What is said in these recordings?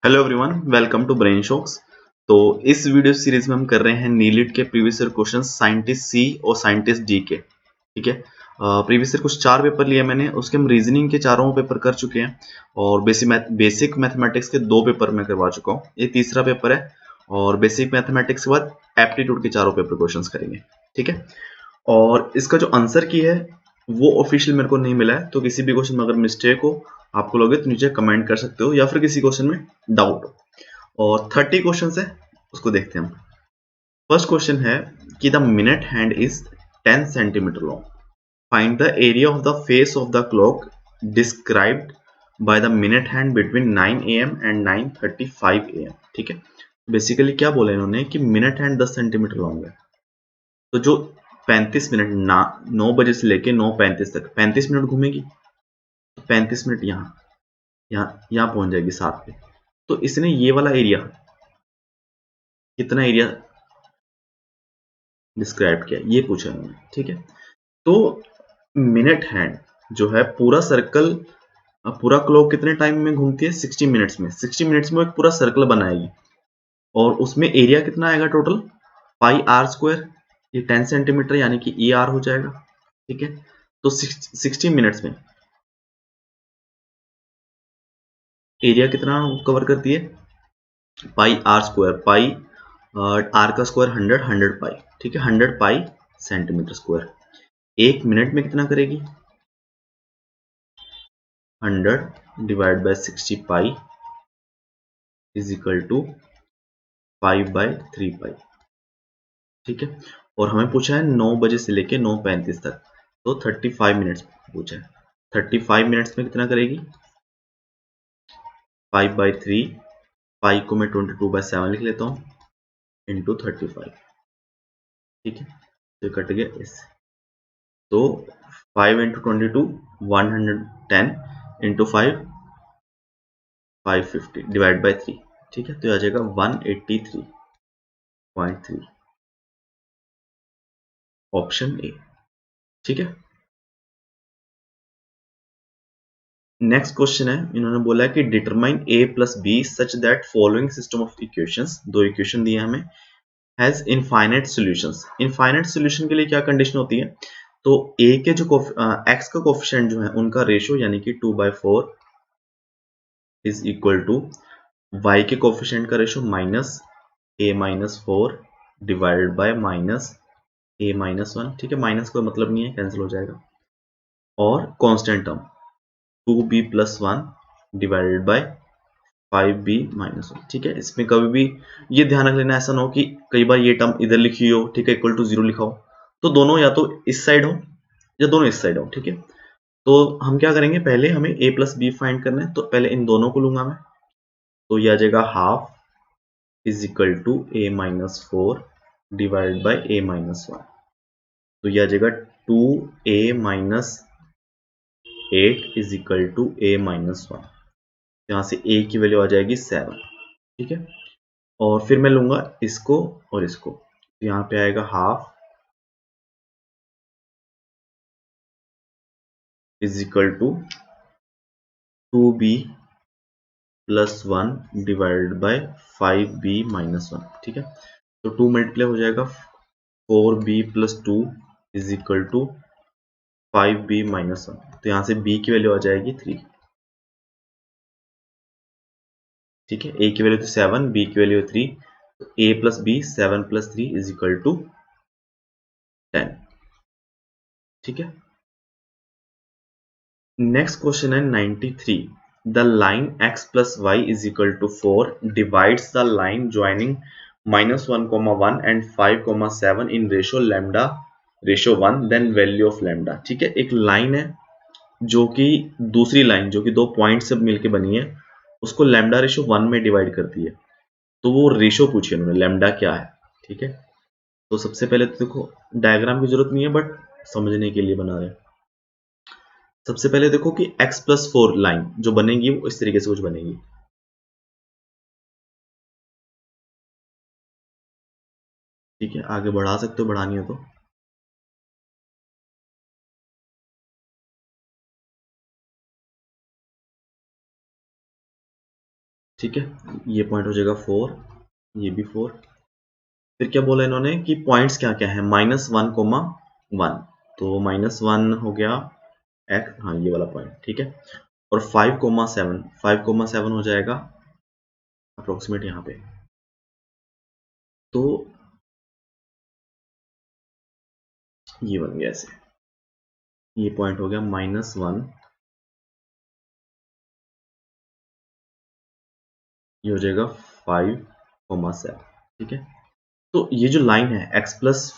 Hello everyone, welcome to Brain Shocks. तो इस video series में हम कर रहे हैं नीलिट के previous year question scientist C और साइंटिस्ट डी के। ठीक है। प्रीवियस ईयर कुछ 4 पेपर लिए मैंने, उसके हम रीजनिंग के चारों पेपर कर चुके हैं और बेसिक मैथमेटिक्स के 2 पेपर मैं करवा चुका हूँ। ये तीसरा पेपर है और बेसिक मैथमेटिक्स के बाद एप्टीट्यूड के चारों पेपर क्वेश्चन करेंगे। ठीक है। और इसका जो आंसर की है वो ऑफिशियल मेरे को नहीं मिला है, तो किसी भी क्वेश्चन में अगर मिस्टेक हो आपको लगे तो नीचे कमेंट कर सकते हो या फिर किसी क्वेश्चन में डाउट हो। और 30 क्वेश्चन है, उसको देखते हैं हम। फर्स्ट क्वेश्चन है कि the minute hand is 10 centimetre long. Find the area of the face of the clock described by the minute hand between 9 AM and 9:35 AM। ठीक है। बेसिकली क्या बोला इन्होंने कि मिनट हैंड 10 सेंटीमीटर लॉन्ग है, तो जो 35 मिनट 9 बजे से लेके 9:35 तक 35 मिनट घूमेगी, तो 35 मिनट यहाँ पहुंच जाएगी 7 पे। तो इसने ये वाला एरिया, कितना एरिया डिस्क्राइब किया ये पूछा है उन्होंने। ठीक है। तो मिनट हैंड जो है पूरा सर्कल, पूरा क्लॉक कितने टाइम में घूमती है? 60 मिनट्स में। 60 मिनट्स में वो एक पूरा सर्कल बनाएगी और उसमें एरिया कितना आएगा टोटल? Pi are square. ये 10 सेंटीमीटर यानी कि ई आर हो जाएगा। ठीक है। तो 60 मिनट्स में एरिया कितना कवर करती है? Pi are square. Pi r का स्क्वायर 100, 100 पाई। ठीक है। 100 पाई सेंटीमीटर स्क्वायर। एक मिनट में कितना करेगी? 100 divide by 60 pi is equal to 5/3 pi. ठीक है। और हमें पूछा है 9 बजे से लेके 9:35 तक, तो 35 मिनट्स पूछा है। 35 मिनट्स में कितना करेगी? 5/3। पाई को मैं 22/7 लिख लेता हूँ, इंटू 35। ठीक है। तो कट गया इससे। तो 5 इंटू 22 110 इंटू 5 550 डिवाइड बाई 3। ठीक है। तो आ जाएगा 183.3, ऑप्शन ए। ठीक है। नेक्स्ट क्वेश्चन है, इन्होंने बोला है कि determine a plus B such that following system of equations, 2 equation दिए हमें, has infinite solutions. Infinite solution के लिए क्या कंडीशन होती है? तो a के जो x का कोफिशिएंट जो है उनका रेशियो यानी कि 2/4 इज इक्वल टू y के कोफिशिएंट का ratio minus a-4 divided by minus a-1। ठीक है। माइनस कोई मतलब नहीं है, कैंसिल हो जाएगा। और constant term 2b plus 1 divided by 5b-1। ठीक है। इसमें कभी भी ये ध्यान रख लेना, ऐसा ना हो कि कई बार ये टर्म इधर लिखी हो, ठीक है, इक्वल टू 0 लिखा हो, तो दोनों या तो इस साइड हो या दोनों इस साइड हो। ठीक है। तो हम क्या करेंगे, पहले हमें a प्लस बी फाइंड करना है, तो पहले इन दोनों को लूंगा मैं। तो ये आ जाएगा half is equal to a-4 divide by a-1। तो ये आ जाएगा 2a-8 is equal to a-1। यहाँ से a की वैल्यू आ जाएगी 7। ठीक है। और फिर मैं लूंगा इसको और इसको, तो यहाँ पे आएगा half is equal to 2b plus 1 divided by 5b-1। ठीक है। तो 2 मल्टीप्लाई हो जाएगा 4b plus 2 is equal to 5b-1। तो यहाँ से b की वैल्यू आ जाएगी 3। ठीक है। a की वैल्यू तो 7, b की वैल्यू 3, तो a plus b 7 plus 3 is equal to 10। ठीक है। नेक्स्ट क्वेश्चन है 93। The line x plus Y is equal to 4 divides the line joining -1,1 and 5,7 in ratio lambda ratio 1, then value of lambda. ठीक है। एक line है जो कि दूसरी लाइन जो कि 2 पॉइंट से मिलकर बनी है, उसको लैम्डा रेशियो 1 में डिवाइड करती है। तो वो रेशियो पूछी उन्होंने, लैम्डा क्या है। ठीक है। तो सबसे पहले तो देखो, डायग्राम की जरूरत नहीं है बट समझने के लिए बना रहे हैं। सबसे पहले देखो कि x प्लस 4 लाइन जो बनेगी वो इस तरीके से कुछ बनेगी। ठीक है। आगे बढ़ा सकते हो, बढ़ानी हो तो। ठीक ठीक है, ये पॉइंट हो जाएगा 4, ये भी 4। फिर क्या बोला इन्होंने कि पॉइंट्स क्या क्या है, -1, 1, तो -1 हो गया x, हाँ ये वाला पॉइंट, ठीक है। और 5, 7, 5, 7 हो जाएगा अप्रोक्सीमेट यहाँ पे। तो ये बन गया ऐसे, ये पॉइंट हो गया -1, ये हो जाएगा 5, 7, ठीक है। तो ये जो लाइन है x plus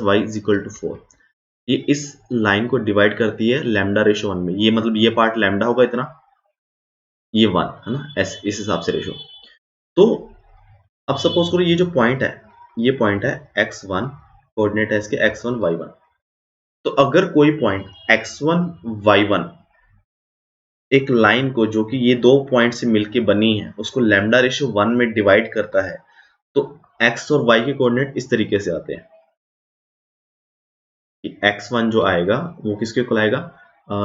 Y is equal to 4, ये इस लाइन को डिवाइड करती है λ/1 में। ये मतलब ये पार्ट लैम्डा होगा इतना, ये 1 है ना, इस हिसाब से रेशो। तो अब सपोज करो ये जो पॉइंट है, ये पॉइंट है x1, कोऑर्डिनेट है इसके x1 y1। तो अगर कोई पॉइंट x1 y1 एक लाइन को, जो कि ये दो पॉइंट से मिलके बनी है, उसको λ/1 में डिवाइड करता है, तो x और y के कोऑर्डिनेट इस तरीके से आते हैं कि x1 जो आएगा वो किसके इक्वल आएगा,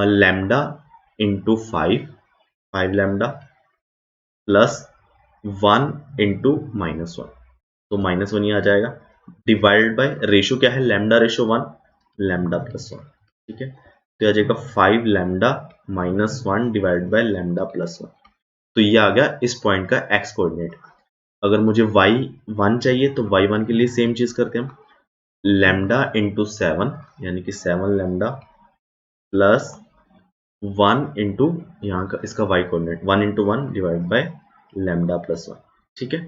lambda into 5 lambda plus 1 into -1, तो -1 ही आ जाएगा, डिवाइड बाय रेशो क्या है, λ/1 λ+1, ठीक है। तो आ जाएगा 5 लैम्डा -1 डिवाइड बाय λ+1। तो ये आ गया इस पॉइंट का x कोऑर्डिनेट। अगर मुझे y1 चाहिए तो y1 के लिए सेम चीज करते हैं हम, लैम्डा इंटू 7 यानी कि 7 लैम्डा प्लस 1 इंटू यहाँ का इसका y coordinate 1 into 1 divide by λ+1, ठीक है।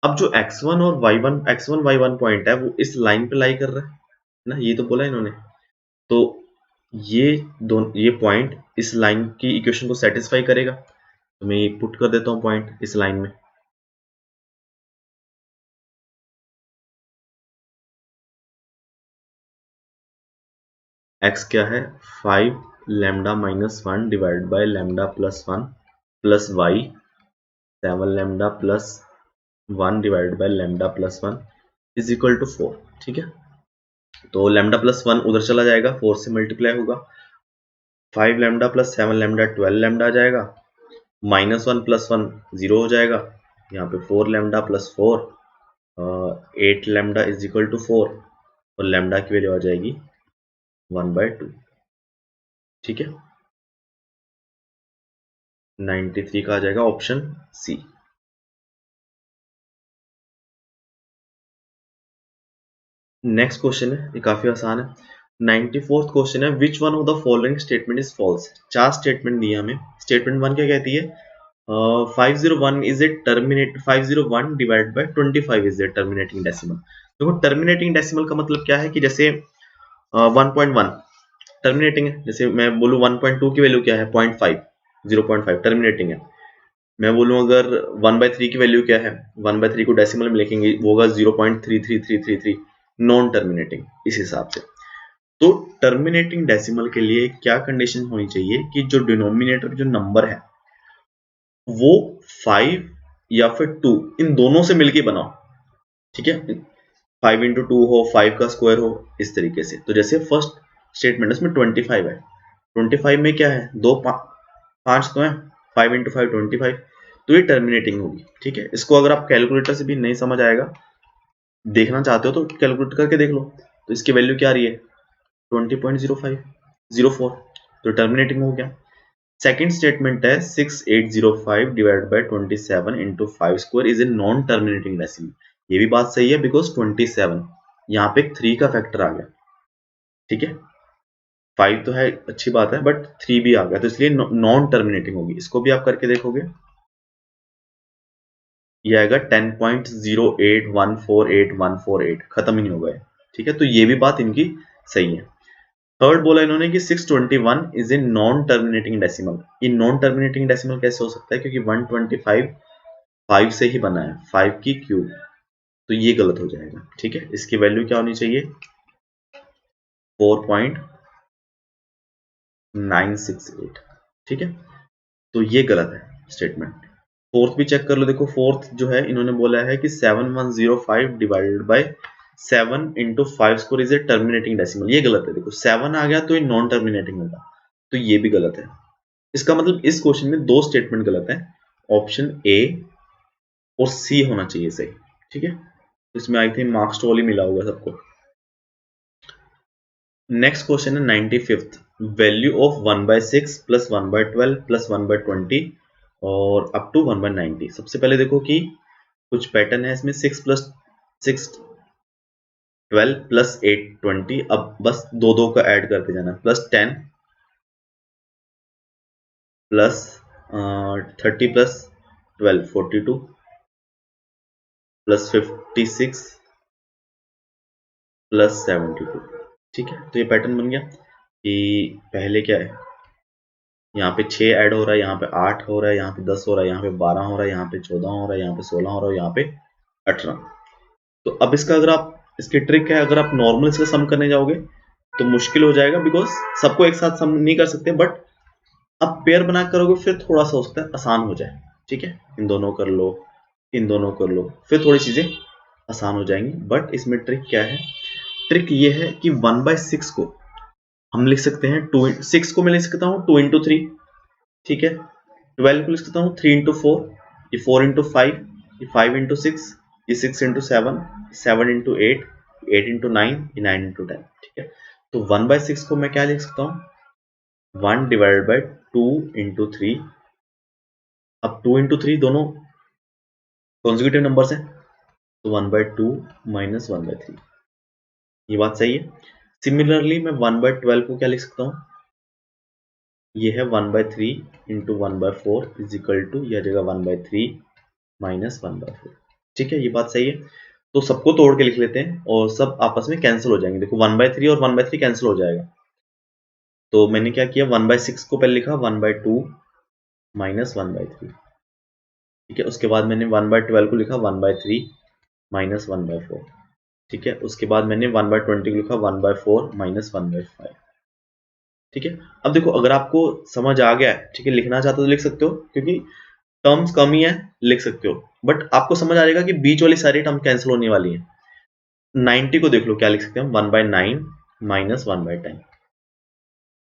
अब जो x1 और y1 पॉइंट है वो इस लाइन पे लाई कर रहा है ना, ये तो बोला इन्होंने। तो ये पॉइंट इस लाइन की इक्वेशन को सेटिस्फाई करेगा, तो मैं ये पुट कर देता हूँ पॉइंट इस लाइन में। x क्या है, 5 lambda -1 divide by λ+1 plus y 7 lambda plus 1 divide by λ+1 is equal to 4, ठीक है। तो λ+1 उधर चला जाएगा, 4 से मल्टीप्लाई होगा, 5 लैम्डा प्लस 7 लैम्डा 12 लैम्डा आ जाएगा, -1 + 1 0 हो जाएगा, यहाँ पे 4 lambda plus 4 8 lambda is equal to 4, और लैम्डा की वैल्यू आ जाएगी 1/2, ठीक है। 93 का आ जाएगा ऑप्शन सी। नेक्स्ट क्वेश्चन है, ये काफी आसान है। 94th क्वेश्चन है, which one of the following statement is false. 4 statement दिए हमें। स्टेटमेंट 1 क्या कहती है, 501 is a terminate 501 divide by 25 is a terminating decimal. देखो टर्मिनेटिंग डेसिमल का मतलब क्या है कि जैसे 1.1 टर्मिनेटिंग है, जैसे मैं बोलूँ 1.2 की वैल्यू क्या है 0.5 0.5 टर्मिनेटिंग है। मैं बोलूँ अगर 1/3 की वैल्यू क्या है, 1/3 को डेसिमल में लिखेंगे वो होगा 0.33333, नॉन टर्मिनेटिंग इस हिसाब से। तो टर्मिनेटिंग डेसिमल के लिए क्या कंडीशन होनी चाहिए कि जो डिनोमिनेटर जो नंबर है वो 5 या फिर 2 इन दोनों से मिलके बनाओ, ठीक है। 5 × 2 हो, 5 का स्क्वायर हो, इस तरीके से। तो जैसे फर्स्ट स्टेटमेंट इसमें 25 है, 25 में क्या है, 5 तो है, 5 × 5 25, तो ये टर्मिनेटिंग होगी, ठीक है। इसको अगर आप कैलकुलेटर से भी नहीं समझ आएगा, देखना चाहते हो तो कैलकुलेट करके देख लो। तो इसकी वैल्यू क्या आ रही है 20.0504, तो टर्मिनेटिंग हो गया। सेकंड स्टेटमेंट है 6805 divide by 27 into 5 square is a non terminating decimal. ये भी बात सही है बिकॉज 27 यहाँ पे 3 का फैक्टर आ गया, ठीक है। 5 तो है अच्छी बात है बट 3 भी आ गया, तो इसलिए नॉन टर्मिनेटिंग होगी। इसको भी आप करके देखोगे, ये आएगा 10.08148,148 खत्म ही नहीं होगा, ठीक है। तो ये भी बात इनकी सही है। थर्ड बोला इन्होंने कि 621 is a non terminating decimal. ये नॉन टर्मिनेटिंग डेसिमल कैसे हो सकता है, क्योंकि 125 5 से ही बना है, 5 की क्यूब, तो ये गलत हो जाएगा, ठीक है। इसकी वैल्यू क्या होनी चाहिए 4.968, ठीक है। तो ये गलत है स्टेटमेंट। फोर्थ भी चेक कर लो, देखो फोर्थ जो है इन्होंने बोला है कि 7105 divided by 7 × 5 square is a terminating decimal. ये गलत है, देखो 7 आ गया तो ये नॉन टर्मिनेटिंग होगा, तो ये भी गलत है। इसका मतलब इस क्वेश्चन में 2 स्टेटमेंट गलत है ऑप्शन ए और सी होना चाहिए सही, ठीक है। इसमें आई थिंक मार्क्स टू ही मिला होगा सबको। नेक्स्ट क्वेश्चन है 95th, value of 1/6 plus 1/12 plus 1/20 और अप टू 1/90। सबसे पहले देखो कि कुछ पैटर्न है इसमें, 6 प्लस 6 12 प्लस 8 20। अब बस दो दो का ऐड करते जाना, plus 10 plus 30 plus 12 42 plus 56 plus 72। ठीक है, तो ये पैटर्न बन गया कि पहले क्या है, यहाँ पे 6 ऐड हो रहा है, यहाँ पे 8 हो रहा है, यहाँ पे 10 हो रहा है, यहाँ पे 12 हो रहा है, यहाँ पे 14 हो रहा है, यहाँ पे 16 हो रहा है, यहाँ पे 18। तो अब इसका अगर आप, इसकी ट्रिक है, अगर आप नॉर्मल इसका सम करने जाओगे तो मुश्किल हो जाएगा, बिकॉज सबको एक साथ सम नहीं कर सकते, बट अब पेयर बना करोगे फिर थोड़ा सा हो सकता है आसान हो जाए। ठीक है, इन दोनों कर लो, इन दोनों कर लो, फिर थोड़ी चीजें आसान हो जाएंगी। बट इसमें ट्रिक क्या है, ट्रिक ये है कि 1/6 को हम लिख सकते हैं 6 को मैं लिख सकता हूँ 2 into 3, ठीक है। 12 को लिख सकता हूँ 3 into 4, ये 4 into 5, ये 5 into 6, ये 6 into 7, 7 into 8, 8 into 9, ये 9 into 10। ठीक है, तो 1/6 को मैं क्या लिख सकता हूँ, 1 divided by 2 into 3। अब 2 into 3 दोनों कॉन्जिक्यूटिव नंबर्स हैं, तो 1/2 minus 1/3। ये बात सही है। सिमिलरली मैं 1/12 को क्या लिख सकता हूँ, ये है 1/3 into 1/4 इज इक्वल टू, यह जगह 1/3 minus 1/4। ठीक है, ये बात सही है। तो सबको तोड़ के लिख लेते हैं और सब आपस में कैंसिल हो जाएंगे। देखो 1/3 और 1/3 कैंसिल हो जाएगा, तो मैंने क्या किया, 1/6 को पहले लिखा 1/2 minus 1/3। ठीक है, उसके बाद मैंने 1/12 को लिखा 1/3 minus 1/4। ठीक है, उसके बाद मैंने 1/20 को लिखा 1/4 minus 1/5। ठीक है, अब देखो अगर आपको समझ आ गया है, ठीक है, लिखना चाहते हो तो लिख सकते हो, क्योंकि टर्म्स कम ही है, लिख सकते हो, बट आपको समझ आ जाएगा कि बीच वाली सारी टर्म कैंसिल होने वाली है। 90 को देख लो, क्या लिख सकते हैं, 1/9 minus 1/10।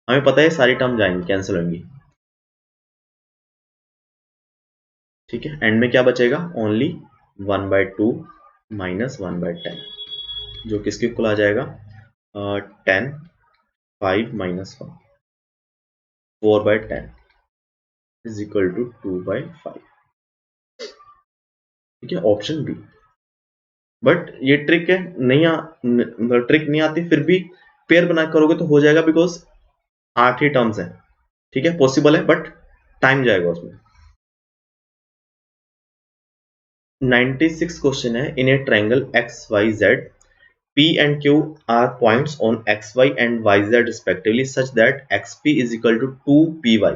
हमें पता है सारी टर्म जाएंगी, कैंसिल होंगी। ठीक है, एंड में क्या बचेगा, ओनली 1/2 minus 1/10, जो किसके इक्वल आ जाएगा, 10 5 minus 1, 4/10 इज इक्वल टू 2/5। ठीक है, ऑप्शन बी। बट ये ट्रिक है, ट्रिक नहीं आती, फिर भी पेयर बना करोगे तो हो जाएगा, बिकॉज 8 ही टर्म्स है। ठीक है, पॉसिबल है, बट टाइम जाएगा उसमें। 96 क्वेश्चन है, in a triangle XYZ P and Q are points on XY and YZ respectively such that XP is equal to 2PY,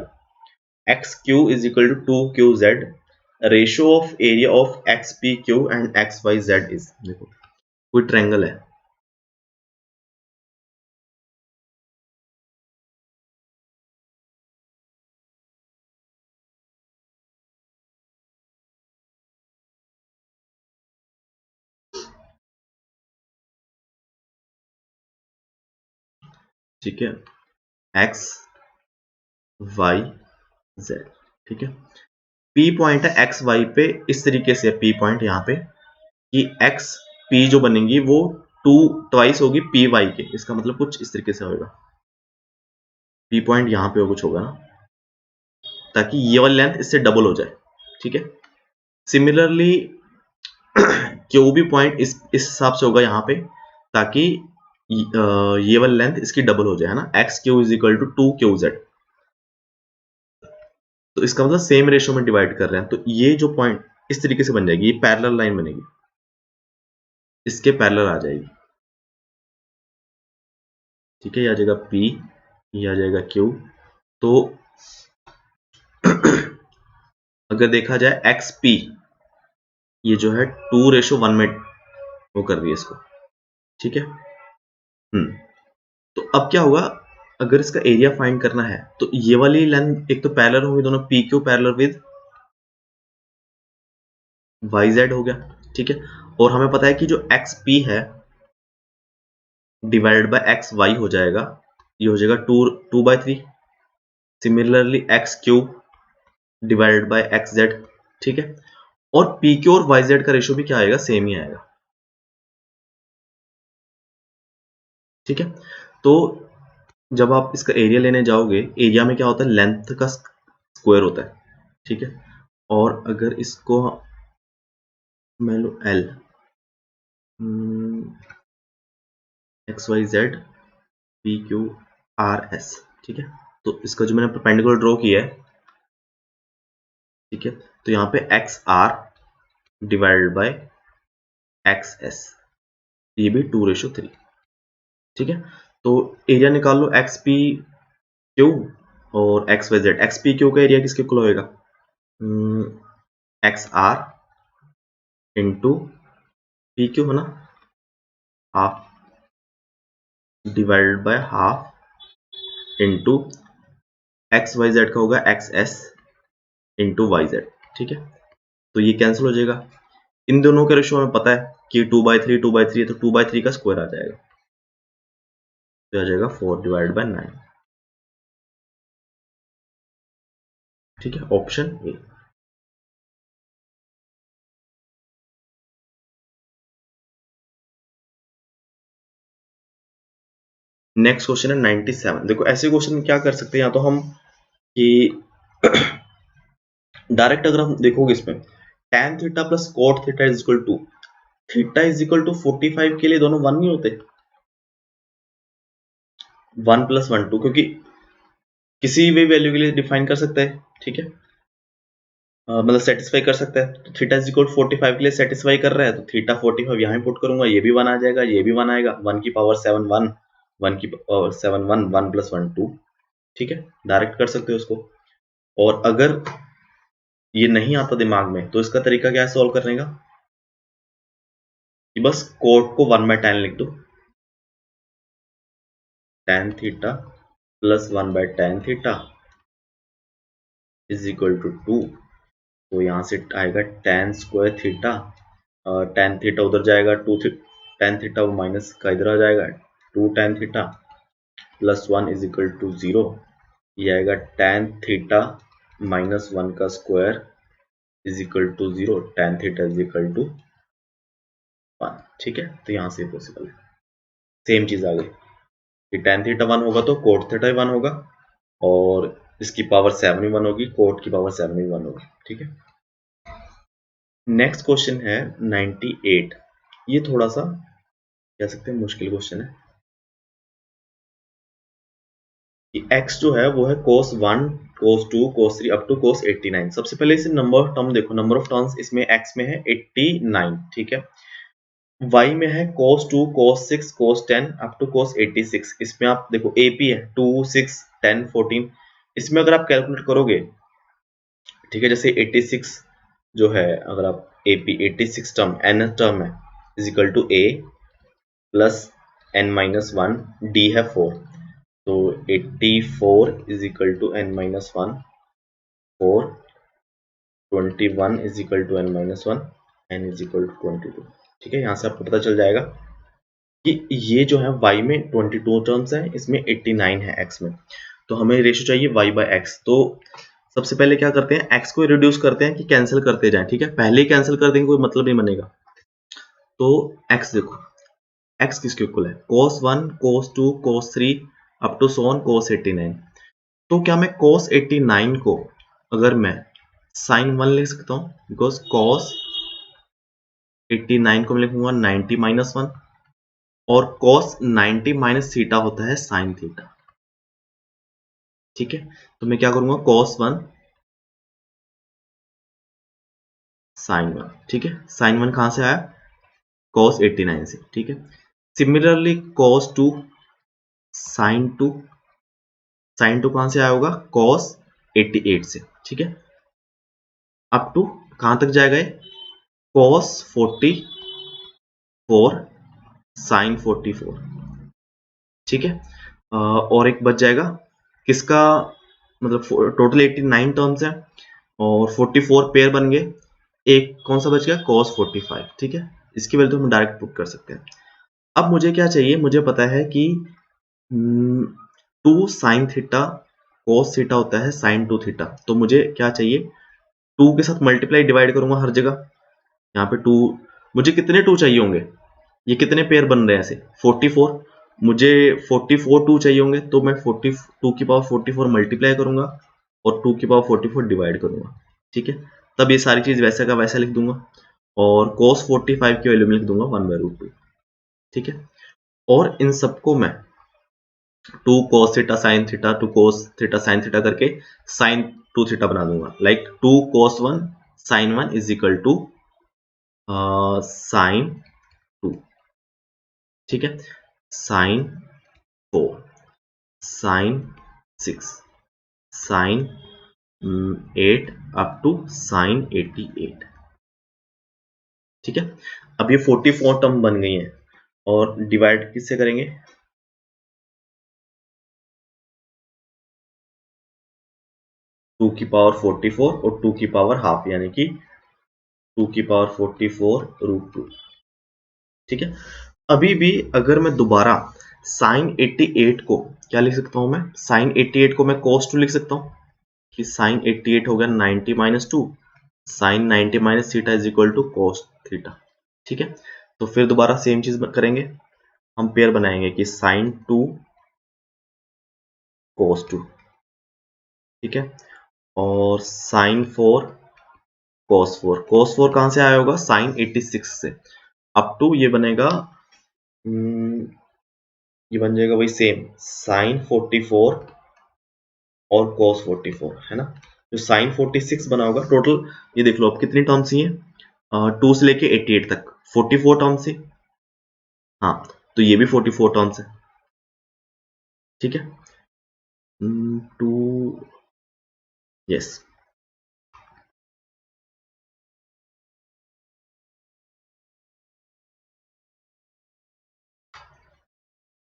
XQ is equal to 2QZ, ratio of area of XPQ and XYZ is। देखो कोई triangle है, ठीक है, X Y Z। ठीक है, P point है x Y पे, इस तरीके से P पॉइंट यहाँ पे कि एक्स P जो बनेगी वो 2 ट्वाइस होगी Py के, इसका मतलब कुछ इस तरीके से होगा। P पॉइंट यहाँ पे कुछ होगा ना, ताकि ये वाली लेंथ इससे डबल हो जाए। ठीक है, सिमिलरली क्यू भी पॉइंट इस हिसाब से होगा यहाँ पे, ताकि ये वाली लेंथ इसकी डबल हो जाए, है ना, X Q is equal to 2QZ। तो इसका मतलब सेम रेशियो में डिवाइड कर रहे हैं, तो ये जो पॉइंट इस तरीके से बन जाएगी, ये पैरेलल लाइन बनेगी, इसके पैरेलल आ जाएगी। ठीक है, ये आ जाएगा P, ये आ जाएगा Q। तो अगर देखा जाए XP, ये जो है 2:1 में वो कर रही है इसको। ठीक है, तो अब क्या होगा, अगर इसका एरिया फाइंड करना है तो ये वाली लेंथ एक तो पैरेलल होगी, दोनों PQ पैरेलल विद YZ हो गया। ठीक है, और हमें पता है कि जो XP है डिवाइडेड बाय XY हो जाएगा, ये हो जाएगा 2/3। Similarly XQ divided by XZ ठीक है। और पी क्यू और वाई जेड का रेशियो भी क्या आएगा, सेम ही आएगा। ठीक है। तो जब आप इसका एरिया लेने जाओगे, एरिया में क्या होता है, लेंथ का स्क्वायर होता है। ठीक है। और अगर इसको मैं लो L, X Y Z P Q R S, ठीक है। तो इसका जो मैंने परपेंडिकुलर ड्रॉ किया है, ठीक है, तो यहाँ पे X R divided by X S, ये भी 2:3। ठीक है। तो एरिया निकाल लो एक्स पी क्यू और X Y Z. X P Q का एरिया किसके इक्वल होएगा, X R into P Q है ना, half divided by half into X Y Z का होगा X S into Y Z. ठीक है। तो ये कैंसिल हो जाएगा। इन दोनों के रेशियो हमें पता है कि 2/3 है, तो 2/3 का स्क्वायर आ जाएगा, तो आ जाएगा 4/9। ठीक है, ऑप्शन ए। नेक्स्ट क्वेश्चन है 97। देखो ऐसे क्वेश्चन क्या कर सकते हैं, या तो हम कि डायरेक्ट अगर हम देखोगे इसमें tan theta plus cot theta is equal to theta is equal to 45 के लिए दोनों 1 नहीं होते, 1 + 1 2, क्योंकि किसी भी वैल्यू के लिए डिफाइन कर सकते हैं। ठीक है। मतलब सेटिस्फाई कर सकता है। तो थीटा इज इक्वल 45 के लिए सेटिस्फाई कर रहा है, तो थीटा 45 यहाँ पुट करूंगा, ये भी 1 आ जाएगा, ये भी 1 आएगा। 1 की पावर 7 1, 1 की पावर 7 1, 1 + 1 2। ठीक है, डायरेक्ट कर सकते हो उसको। और अगर ये नहीं आता दिमाग में, तो इसका तरीका क्या है सॉल्व करने का, कि बस कोट को 1/10 लिख दो, tan theta plus 1/10 theta is equal to 2। तो यहाँ से आएगा tan square theta, tan theta उधर जाएगा, tan थीटा माइनस का इधर आ जाएगा, 2 tan theta plus 1 is equal to 0। ये आएगा tan थीटा माइनस 1 का square is equal to 0, tan theta is equal to 1। ठीक है। तो यहाँ से पॉसिबल है, सेम चीज आ गई कि tan थीटा 1 होगा तो cot थीटा 1 होगा, और इसकी पावर 7 भी 1 होगी, cot की पावर 7 भी 1 होगी। ठीक है। नेक्स्ट क्वेश्चन है 98। ये थोड़ा सा कह सकते हैं मुश्किल क्वेश्चन है कि x जो है वो है cos 1, cos 2, cos 3 up to cos 89। सबसे पहले इसे नंबर ऑफ टर्म देखो, नंबर ऑफ टर्म्स इसमें x में है 89। ठीक है। y में है cos 2, cos 6, cos 10 up to cos 86। इसमें आप देखो AP है 2, 6, 10, 14। इसमें अगर आप कैलकुलेट करोगे, ठीक है, जैसे 86 जो है, अगर आप AP 86 टर्म n टर्म है is equal to a plus n-1, d है 4, तो 84 is equal to n-1, 4, 21 is equal to n-1, n is equal to 22। ठीक है। यहाँ से आपको पता चल जाएगा कि ये जो है y में 22 टर्म्स है, इसमें 89 है x में। तो हमें रेशियो चाहिए y/x। तो सबसे पहले क्या करते हैं, x को रिड्यूस करते हैं कि कैंसिल करते जाएं। ठीक है, पहले ही कैंसिल कर देंगे कोई मतलब नहीं बनेगा। तो x देखो, x किसके इक्वल है, cos 1, cos 2, cos 3 up to so on cos 89। तो क्या मैं cos 89 को अगर मैं sin 1 लिख सकता हूँ, बिकॉज cos 89 को मैं लिखूंगा 90-1, और cos 90 माइनस थीटा होता है sin थीटा। ठीक है। तो मैं क्या करूंगा, cos 1 sin 1। ठीक है, sin 1 कहां से आया, cos 89 से। ठीक है। सिमिलरली cos 2 sin 2, sin 2 कहां से आया होगा, cos 88 से। ठीक है। अप टू कहां तक जाएगा ये, cos 44 sin 44। ठीक है। और एक बच जाएगा किसका, मतलब टोटल 89 टर्म्स है और 44 पेयर बन गए, एक कौन सा बच गया, cos 45। ठीक है। इसकी वैल्यू तो हम डायरेक्ट पुट कर सकते हैं। अब मुझे क्या चाहिए, मुझे पता है कि 2 sin थीटा cos थीटा होता है sin 2 थीटा। तो मुझे क्या चाहिए, 2 के साथ मल्टीप्लाई डिवाइड करूंगा हर जगह। यहाँ पे 2, मुझे कितने 2 चाहिए होंगे, ये कितने पेयर बन रहे हैं ऐसे 44, मुझे 44 2 चाहिए होंगे, तो मैं 2 की पावर 44 मल्टीप्लाई करूंगा और 2 की पावर 44 डिवाइड करूंगा। ठीक है, तब ये सारी चीज वैसा का वैसा लिख दूंगा और cos 45 की वैल्यू में लिख दूंगा 1/√2। ठीक है, और इन सबको मैं 2 cos theta sin theta 2 cos theta sin theta करके sin 2 थीटा बना दूंगा। Like 2 cos 1 sin 1 is equal to sin 2। ठीक है, sin 4 sin 6 sin 8 up to sin 88। ठीक है, अब ये 44 टर्म बन गई हैं और डिवाइड किससे करेंगे, 2 की पावर 44 और 2 की पावर हाफ, यानी कि 2 की पावर 44√2। ठीक है, अभी भी अगर मैं दोबारा sin 88 को क्या लिख सकता हूं, मैं sin 88 को मैं cos 2 लिख सकता हूं कि sin 88 हो गया 90 minus 2 sin 90 minus theta is equal to cos theta. ठीक है, तो फिर दोबारा सेम चीज करेंगे, हम पेयर बनाएंगे कि sin 2 cos 2। ठीक है, और sin 4 cos 4, cos 4 कहां से आया होगा, sin 86 से, अप टू ये बनेगा ये बन जाएगा वही सेम sin 44 और cos 44, है ना। जो sin 46 बना होगा टोटल, ये देख लो अब कितनी टर्म्स ही है 2 से लेके 88 तक 44 टर्म्स है। हाँ, तो ये भी 44 टर्म्स है। ठीक है, 2, यस।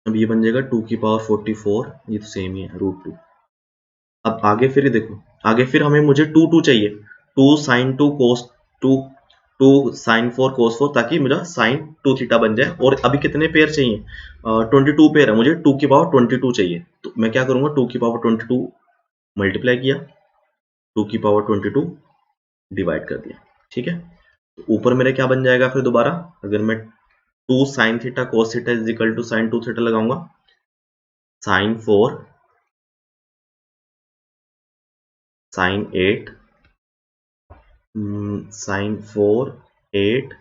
अब ये बन जाएगा 2 की पावर 44, ये तो सेम ही है √2। अब आगे फिर ये देखो, आगे फिर हमें मुझे 2 चाहिए, 2 sin 2 cos 2, 2 sin 4 cos 4, ताकि मुझे sin 2 थीटा बन जाए। और अभी कितने पेयर चाहिए, 22 पेयर है, मुझे 2 की पावर 22 चाहिए। तो मैं क्या करूंगा, 2 की पावर 22 मल्टीप्लाई किया, 2 की पावर 22 डिवाइड कर दिया। ठीक है, तो ऊपर मेरे क्या बन जाएगा फिर दोबारा, अगर मैं 2 sin theta cos theta is equal to sin 2 theta लगाऊंगा, sin 4 sin 8 sin 4 8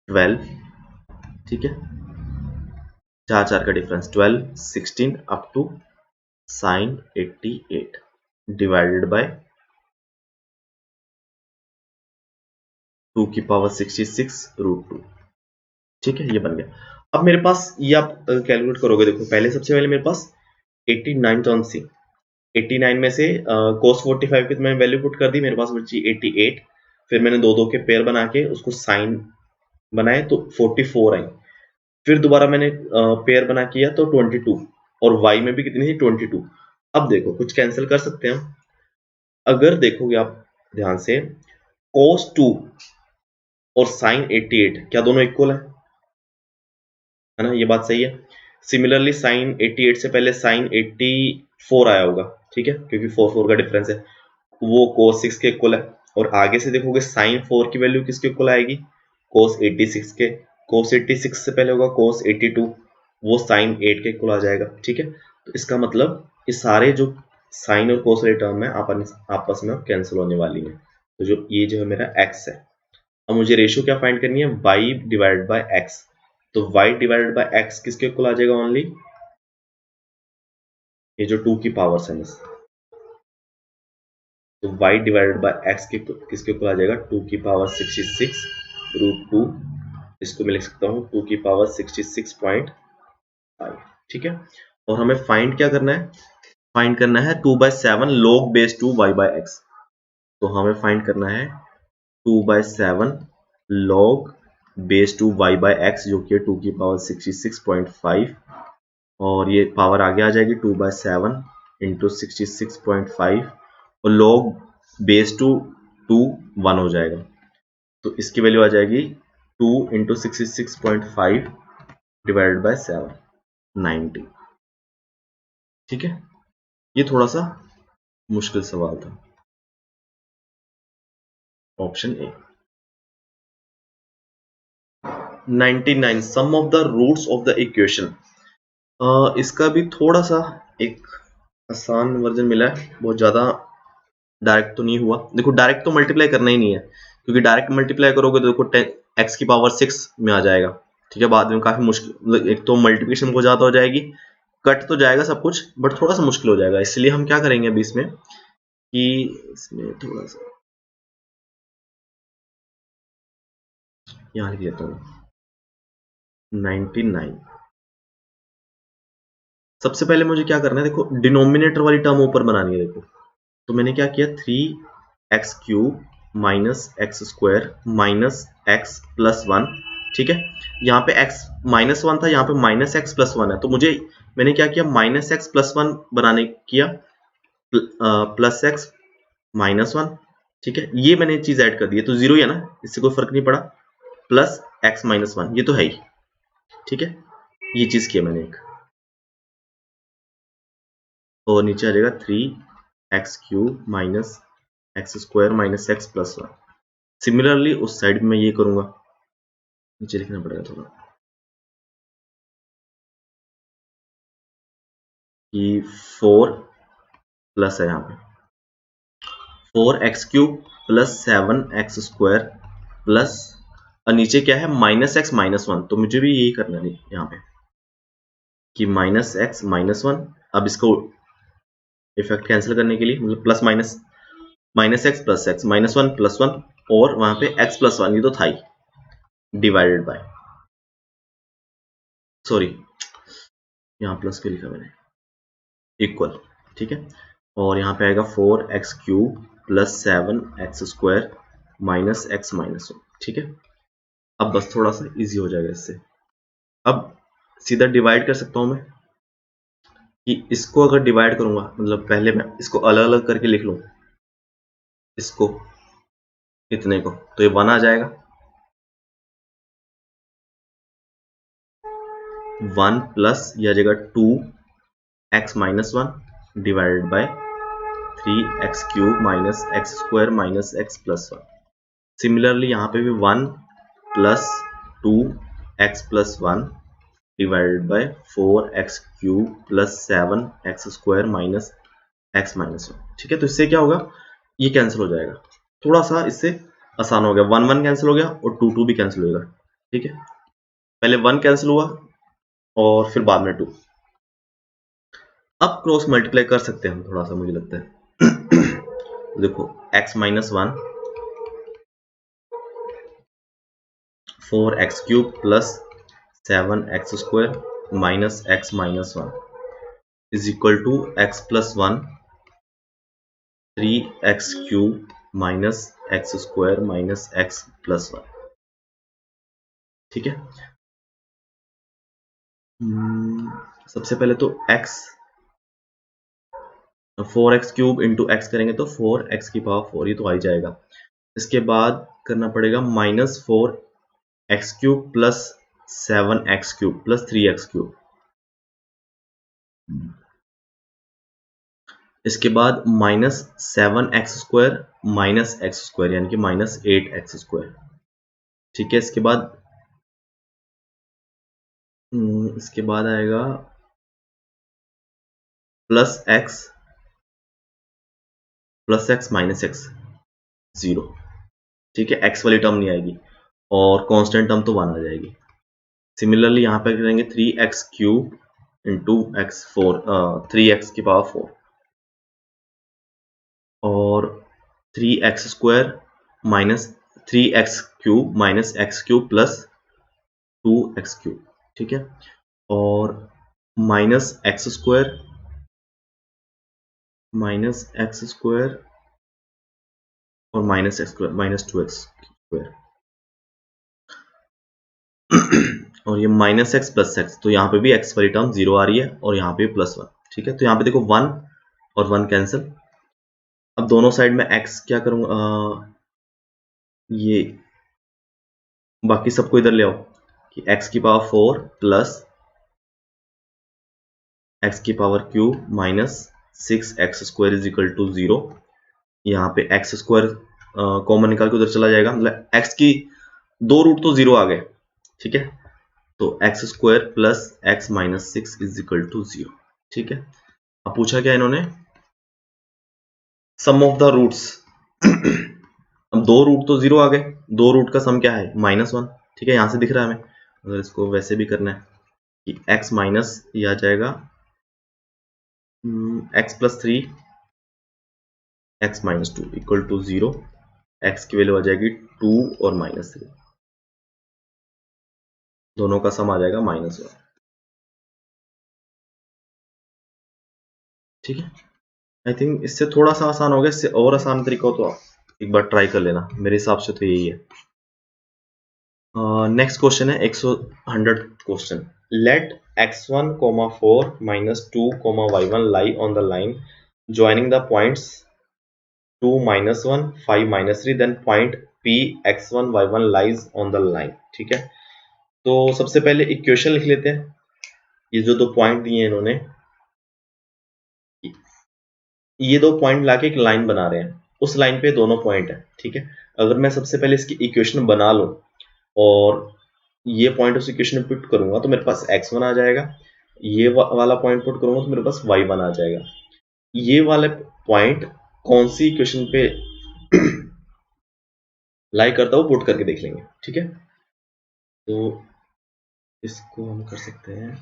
12। ठीक है, 4 का difference 12 16 up to sin 88 divided by 2 की पावर 66√2। ठीक है, ये बन गया। अब मेरे पास ये आप कैलकुलेट करोगे, देखो पहले सबसे पहले मेरे पास 89 टर्म्स थी, 89 में से cos 45 की मैंने वैल्यू पुट कर दी, मेरे पास बची 88। फिर मैंने दो दो के पेयर बना के उसको साइन बनाए तो 44 आई। फिर दोबारा मैंने पेयर बना किया तो 22, और y में भी कितनी थी 22। अब देखो कुछ कैंसिल कर सकते हैं हम, अगर देखोगे आप ध्यान से, cos 2 और sin 88 क्या दोनों इक्वल है ना, ये बात सही है। सिमिलरली sin 88 से पहले sin 84 आया होगा, ठीक है, क्योंकि 4 का डिफरेंस है, वो cos 6 के इक्वल है। और आगे से देखोगे sin 4 की वैल्यू किसके इक्वल आएगी, cos 86 के। cos 86 से पहले होगा cos 82, वो sin 8 के इक्वल आ जाएगा। ठीक है, तो इसका मतलब ये सारे जो sin और cos वाले टर्म है आपस में कैंसिल होने वाली है। तो जो ये जो है मेरा x है, अब मुझे रेशियो क्या फाइंड करनी है, y डिवाइडेड बाय x। तो y डिवाइडेड बाय x किसके इक्वल आ जाएगा, ओनली ये जो 2 की पावर्स है, तो y डिवाइडेड बाय x किसके इक्वल आ जाएगा, 2 की पावर 66√2। इसको मैं लिख सकता हूँ 2 की पावर 66.5। ठीक है, और हमें फाइंड क्या करना है, फाइंड करना है 2/7 log base 2 y by x। तो हमें फाइंड करना है 2/7 log base 2 y by x, जो कि 2 की पावर 66.5, और ये पावर आगे आ जाएगी 2/7 इंटू 66.5, और log बेस 2 2 1 हो जाएगा, तो इसकी वैल्यू आ जाएगी 2 इंटू 66.5 डिवाइडेड बाय 7 90। ठीक है, ये थोड़ा सा मुश्किल सवाल था। Option A. 99 sum of the roots of the equation. इसका भी थोड़ा सा एक आसान वर्जन मिला है, बहुत ज्यादा डायरेक्ट तो नहीं हुआ। देखो डायरेक्ट तो मल्टीप्लाई करना ही नहीं है, क्योंकि डायरेक्ट मल्टीप्लाई करोगे तो देखो 10 एक्स की पावर 6 में आ जाएगा। ठीक है, बाद में काफी मुश्किल, मतलब एक तो मल्टीप्लिकेशन बहुत ज्यादा हो जाएगी, कट तो जाएगा सब कुछ बट थोड़ा सा मुश्किल हो जाएगा। इसलिए हम क्या करेंगे अभी इसमें कि इसमें थोड़ा सा यहाँ लिख देता हूँ 99। सबसे पहले मुझे क्या करना है, देखो डिनोमिनेटर वाली टर्म ऊपर बनानी है। देखो तो मैंने क्या किया, 3x³ minus x square minus x plus 1। ठीक है, यहाँ पे x -1 था, यहाँ पे -x+1 है, तो मैंने क्या किया, -x+1 बनाने किया प्लस एक्स -1। ठीक है, ये मैंने चीज ऐड कर दी है तो जीरो ही है ना, इससे कोई फर्क नहीं पड़ा, प्लस x -1 ये तो है ही। ठीक है, ये चीज किया मैंने एक, और नीचे आ जाएगा 3x³ minus x square minus x plus 1। Similarly उस साइड में मैं ये करूंगा, नीचे लिखना पड़ेगा थोड़ा कि 4 प्लस है यहाँ पे 4x³ plus 7x square plus, और नीचे क्या है -x -1, तो मुझे भी यही करना है यहाँ पे कि -x -1। अब इसको इफेक्ट कैंसिल करने के लिए, मतलब plus minus -x plus x -1 plus 1, और वहां पे x प्लस 1 ये तो था ही, डिवाइडेड बाय, सॉरी यहाँ प्लस क्यों लिखा मैंने, इक्वल। ठीक है, और यहाँ पे आएगा 4x³ plus 7x square minus x -1। ठीक है, अब बस थोड़ा सा इजी हो जाएगा इससे। अब सीधा डिवाइड कर सकता हूं मैं, कि इसको अगर डिवाइड करूंगा, मतलब पहले मैं इसको अलग अलग करके लिख लूं, इसको इतने को, तो ये 1 आ जाएगा, 1 प्लस ये आ जाएगा 2x -1 divided bye 3x³ minus x square minus x plus 1। Similarly यहाँ पे भी 1 plus 2x plus 1 divided bye 4x³ plus 7x square minus x minus 1। ठीक है, तो इससे क्या होगा, ये कैंसिल हो जाएगा, थोड़ा सा इससे आसान हो गया, 1 1 कैंसिल हो गया और 2 2 भी कैंसिल होगा। ठीक है, पहले 1 कैंसिल हुआ और फिर बाद में 2। अब क्रॉस मल्टीप्लाई कर सकते हैं हम थोड़ा सा, मुझे लगता है देखो x -1 4x³ plus 7x square minus x -1 is equal to x plus 1 3x³ minus x square minus x plus 1। ठीक है, सबसे पहले तो x 4x³ इंटू एक्स करेंगे तो 4x की पावर 4, ये तो आ ही जाएगा। इसके बाद करना पड़ेगा -4x³ plus 7x³ plus 3x³। इसके बाद -7x square minus x square यानी कि -8x स्क्वायर। ठीक है, इसके बाद आएगा प्लस एक्स माइनस एक्स 0। ठीक है, एक्स वाली टर्म नहीं आएगी और कांस्टेंट टर्म तो 1 आ जाएगी। सिमिलरली यहाँ पे करेंगे 3x³ इंटू एक्स 4 3x की पावर 4 और 3x square minus 3x³ minus x³ plus 2x³। ठीक है, और माइनस एक्स स्क्वायर और minus x square minus 2x square और ये माइनस एक्स प्लस एक्स, तो यहाँ पे भी x वाली टर्म 0 आ रही है और यहाँ पे प्लस 1। ठीक है, तो यहाँ पे देखो 1 और 1 कैंसिल। अब दोनों साइड में x क्या करूंगा, ये बाकी सबको इधर ले आओ कि x की पावर 4 प्लस x की power cube minus 6x square is equal to 0। यहाँ पे एक्स स्क्वायर कॉमन निकाल के उधर चला जाएगा, मतलब x की दो रूट तो 0 आ गए, ठीक है। तो x square plus x minus 6 is equal to 0, ठीक है। अब पूछा क्या इन्होंने, सम ऑफ द रूट्स। अब दो रूट तो 0 आ गए, दो रूट का सम क्या है -1, ठीक है, यहां से दिख रहा है हमें। अगर इसको वैसे भी करना है कि x माइनस ये आ जाएगा x plus 3 x minus 2 equal to 0, x की वैल्यू आ जाएगी 2 और -3, दोनों का सम आ जाएगा -1, ठीक है। आई थिंक इससे थोड़ा सा आसान हो गया, इससे और आसान तरीका हो तो आप एक बार ट्राई कर लेना, मेरे हिसाब से तो यही है। नेक्स्ट क्वेश्चन है 100 question. Let x1, 4 -2, y1 lie on the line joining the points 2, -1, 5, -3, then point P x1 y1 lies on the line, ठीक है। तो सबसे पहले इक्वेशन लिख लेते हैं। ये जो दो पॉइंट दिए हैं इन्होंने, ये दो पॉइंट लाके एक लाइन बना रहे हैं, उस लाइन पे दोनों पॉइंट है, ठीक है। अगर मैं सबसे पहले इसकी इक्वेशन बना लूं और ये पॉइंट उस इक्वेशन में पुट करूंगा तो मेरे पास x1 आ जाएगा, ये वाला पॉइंट पुट करूंगा तो मेरे पास y1 आ जाएगा। ये वाले पॉइंट कौन सी इक्वेशन पे लाई करता हूं पुट करके देख लेंगे, ठीक है। तो इसको हम कर सकते हैं,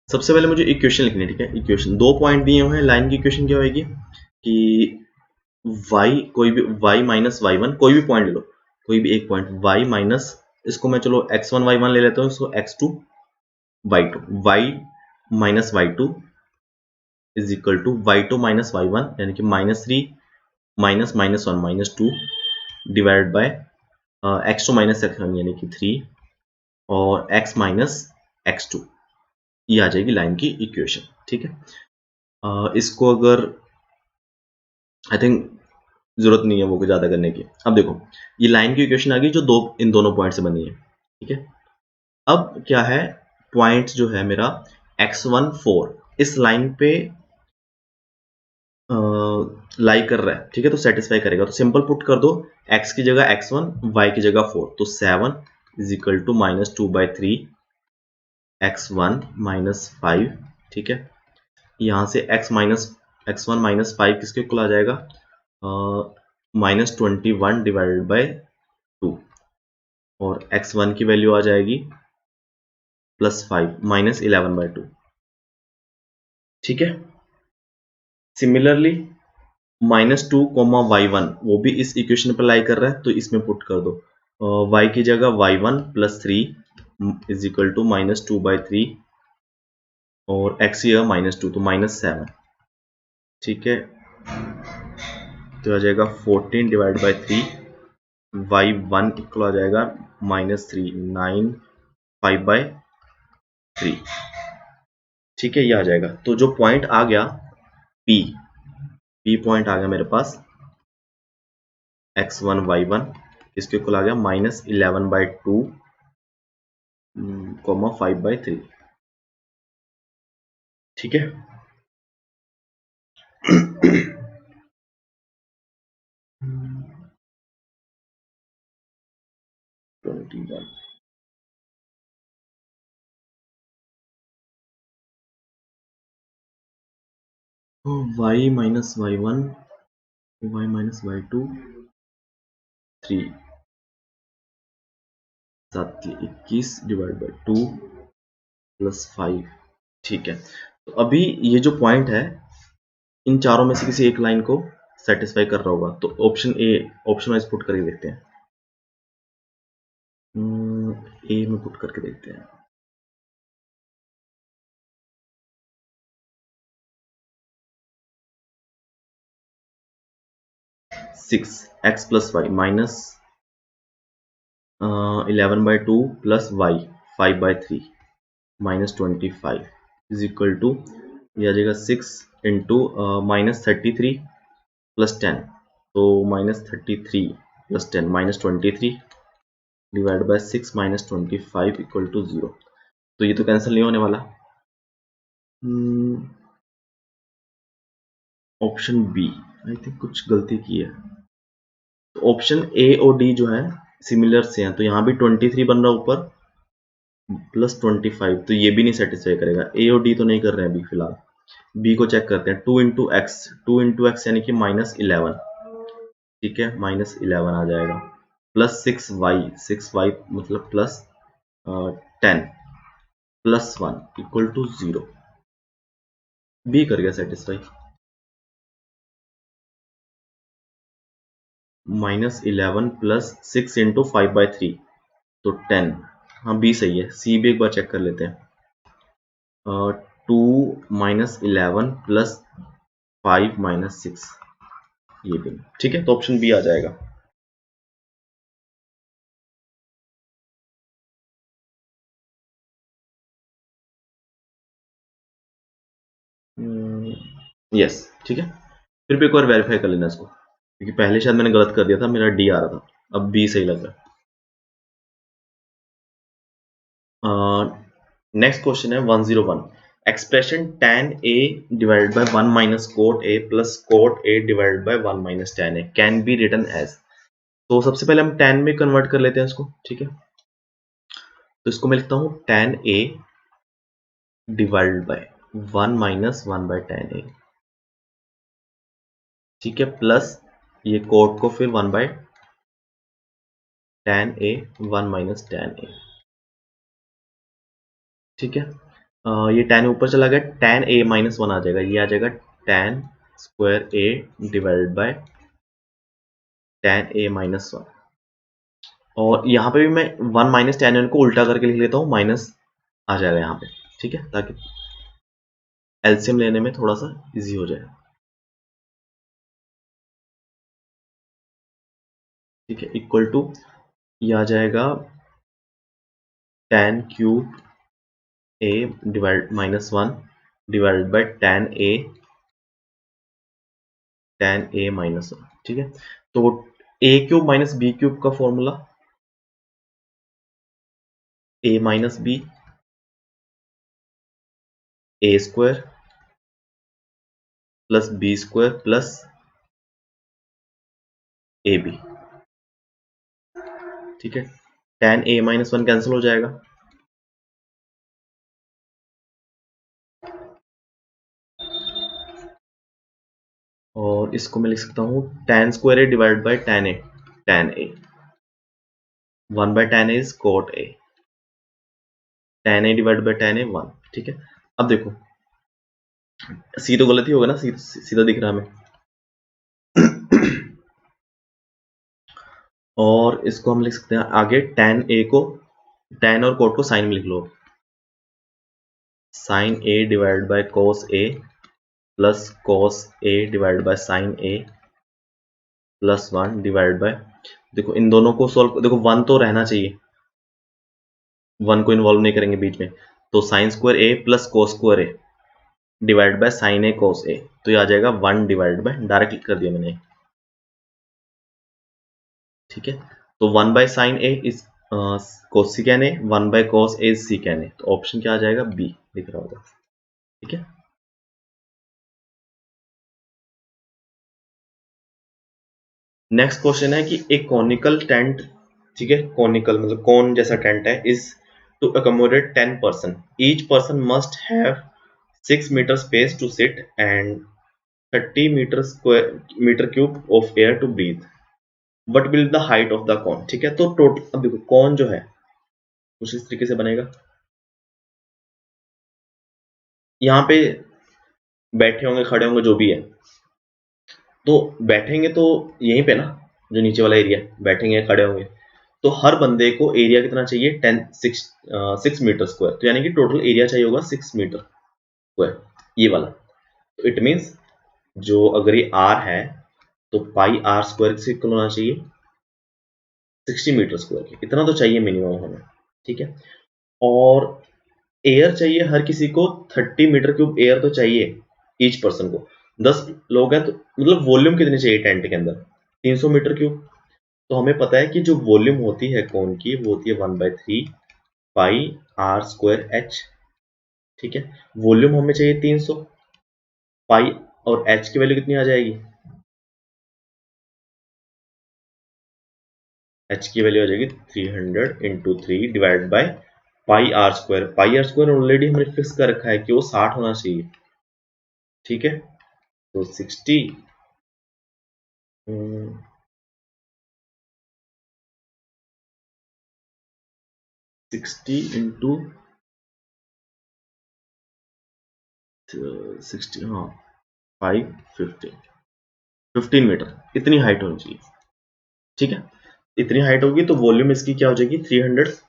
सबसे पहले मुझे इक्वेशन लिखनी है, ठीक है। इक्वेशन दो पॉइंट दिए हुए हैं, लाइन की इक्वेशन क्या होगी कि y कोई भी y माइनस y1 कोई भी पॉइंट ले लो, कोई भी एक पॉइंट y माइनस, इसको मैं चलो x1 y1 ले लेता हूँ, इसको x2 y2, y minus y2 is equal to y2 minus y1, यानी कि -3 minus -1 -2 divide bye x2 minus x1 यानी कि 3 और x माइनस x2, ये आ जाएगी लाइन की इक्वेशन, ठीक है। इसको अगर आई थिंक जरूरत नहीं है वो ज्यादा करने की। अब देखो ये लाइन की इक्वेशन आ गई जो दो इन दोनों पॉइंट से बनी है, ठीक है। अब क्या है, पॉइंट जो है मेरा x1 4 इस लाइन पे लाई कर रहा है, ठीक है, तो सेटिस्फाई करेगा। तो सिंपल पुट कर दो, x की जगह x1, y की जगह 4, तो 7 इज इक्वल टू -2/3 x1 -5, ठीक है। यहाँ से x1 -5 किसके इक्वल आ जाएगा, -21 डिवाइडेड बाय 2 और x1 की वैल्यू आ जाएगी +5 -11/2, ठीक है। सिमिलरली -2, y1 वो भी इस इक्वेशन पर लाई कर रहा है, तो इसमें पुट कर दो, y की जगह y1 +3 इज इक्वल टू -2/3 और x की जगह -2 तो -7, ठीक है। तो आ जाएगा 14 डिवाइड बाय 3, y1 इक्वल आ जाएगा -3 9 5/3, ठीक है, ये आ जाएगा। तो जो पॉइंट आ गया P पॉइंट आ गया मेरे पास x1 y1 इसके इक्वल आ गया -11/2 5/3, ठीक है। 21 y minus y1 y minus y2 3 21 divide by 2 +5, ठीक है। तो अभी ये जो पॉइंट है इन चारों में से किसी एक लाइन को सेटिस्फाई कर रहा होगा, तो ऑप्शन वाइज पुट करके देखते हैं। ए में पुट करके देखते हैं। 6x + y minus 11/2 + y 5/3 -25 is equal to, ये आ जाएगा 6 इंटू -33 प्लस 10, तो -33 plus 10 -23 divide by 6 -25 equal to 0। तो ये तो कैंसिल नहीं होने वाला। ऑप्शन बी, आई थिंक कुछ गलती की है। तो ऑप्शन ए और डी जो है सिमिलर से हैं, तो यहाँ भी 23 बन रहा है ऊपर प्लस 25, तो ये भी नहीं सेटिस्फाई करेगा। ए और डी तो नहीं कर रहे हैं अभी फिलहाल। बी को चेक करते हैं। 2 इंटू एक्स, 2 इंटू एक्स यानी कि -11, ठीक है, -11 आ जाएगा, प्लस 6y, 6y मतलब plus 10 plus 1 equal to 0। B कर गया सेटिस्फाई। -11 प्लस 6 इंटू 5/3 तो 10। हाँ बी सही है। सी भी एक बार चेक कर लेते हैं। 2 -11 प्लस 5 -6, ये भी ठीक है, तो ऑप्शन बी आ जाएगा। यस ठीक है, फिर भी एक बार वेरीफाई कर लेना इसको, क्योंकि पहले शायद मैंने गलत कर दिया था, मेरा डी आ रहा था, अब बी सही लग रहा है। नेक्स्ट क्वेश्चन है 101। Expression tan a divided by 1 minus cot a plus cot a divided by 1 minus tan a can be written as. तो सबसे पहले हम tan में कन्वर्ट कर लेते हैं इसको, ठीक है। तो इसको मैं लिखता हूँ tan a divided by 1 minus 1 by tan a, ठीक है, प्लस ये cot को फिर 1 by tan a, 1 minus tan a, ठीक है। ये tan ऊपर चला गया, tan a माइनस 1 आ जाएगा, ये आ जाएगा tan square a divided by tan a minus 1। और यहाँ पे भी मैं 1 माइनस tan a को उल्टा करके लिख लेता हूँ, माइनस आ जाएगा यहाँ पे, ठीक है, ताकि एलसीएम लेने में थोड़ा सा इजी हो जाए, ठीक है। इक्वल टू ये आ जाएगा tan cube a divide -1 divided by tan a minus 1, ठीक है। तो a cube minus B cube का formula a minus B a square plus B square plus A B, ठीक है। tan a माइनस 1 कैंसिल हो जाएगा, और इसको मैं लिख सकता हूँ tan square a divide by tan a 1 by tan a is cot a, tan a divide by tan a 1, ठीक है। अब देखो सी तो गलत ही होगा ना, सीधा दिख रहा है हमें। और इसको हम लिख सकते हैं आगे tan a को, tan और cot को साइन में लिख लो, sin a divide bye cos a plus cos a divide bye sin a plus 1 divide bye, देखो इन दोनों को सॉल्व, देखो 1 तो रहना चाहिए, 1 को इन्वॉल्व नहीं करेंगे बीच में, तो sine square a plus cos square a divide bye sin a cos a, तो ये आ जाएगा 1 डिवाइड बाय, डायरेक्ट लिख कर दिया मैंने, ठीक है। तो 1 by sine A is cosecant A, 1 by cos A is secant A, तो ऑप्शन क्या आ जाएगा, बी दिख रहा होगा, ठीक है। नेक्स्ट क्वेश्चन है कि एक कॉनिकल टेंट, ठीक है, कॉनिकल मतलब कौन जैसा टेंट है, is to accommodate 10 person, each person must have 6 metre space to sit and 30 metre cube of air to breathe, but will the height of the cone, ठीक है। तो टोटल, अब देखो कॉन जो है कुछ इस तरीके से बनेगा, यहाँ पे बैठे होंगे खड़े होंगे जो भी है, तो बैठेंगे तो यहीं पे ना, जो नीचे वाला एरिया, बैठेंगे खड़े होंगे, तो हर बंदे को एरिया कितना चाहिए, 6 मीटर स्क्वायर, तो यानी कि टोटल एरिया चाहिए होगा 6 मीटर स्क्वायर, ये वाला। तो इट मीन्स जो अगर ये आर है तो पाई आर स्क्वायर से इक्वल होना चाहिए 60 मीटर स्क्वायर के, इतना तो चाहिए मिनिमम हमें, ठीक है। और एयर चाहिए हर किसी को 30 मीटर क्यूब एयर तो चाहिए ईच पर्सन को। 10 लोग हैं तो मतलब वॉल्यूम कितनी चाहिए टेंट के अंदर? 300 मीटर क्यूब। तो हमें पता है कि जो वॉल्यूम होती है कौन की, वो होती है 1/3 पाई आर स्क्वायर एच। ठीक है, वॉल्यूम हमें चाहिए 300, पाई और एच की वैल्यू कितनी आ जाएगी? एच की वैल्यू आ जाएगी 300 into 3 divide by pi are square. Pi are square already हमने फिक्स कर रखा है कि वो 60 होना चाहिए। ठीक है, तो 60 60 इंटू 60, हाँ 15 मीटर, इतनी हाइट होनी चाहिए। ठीक है, इतनी हाइट होगी तो वॉल्यूम इसकी क्या हो जाएगी 300,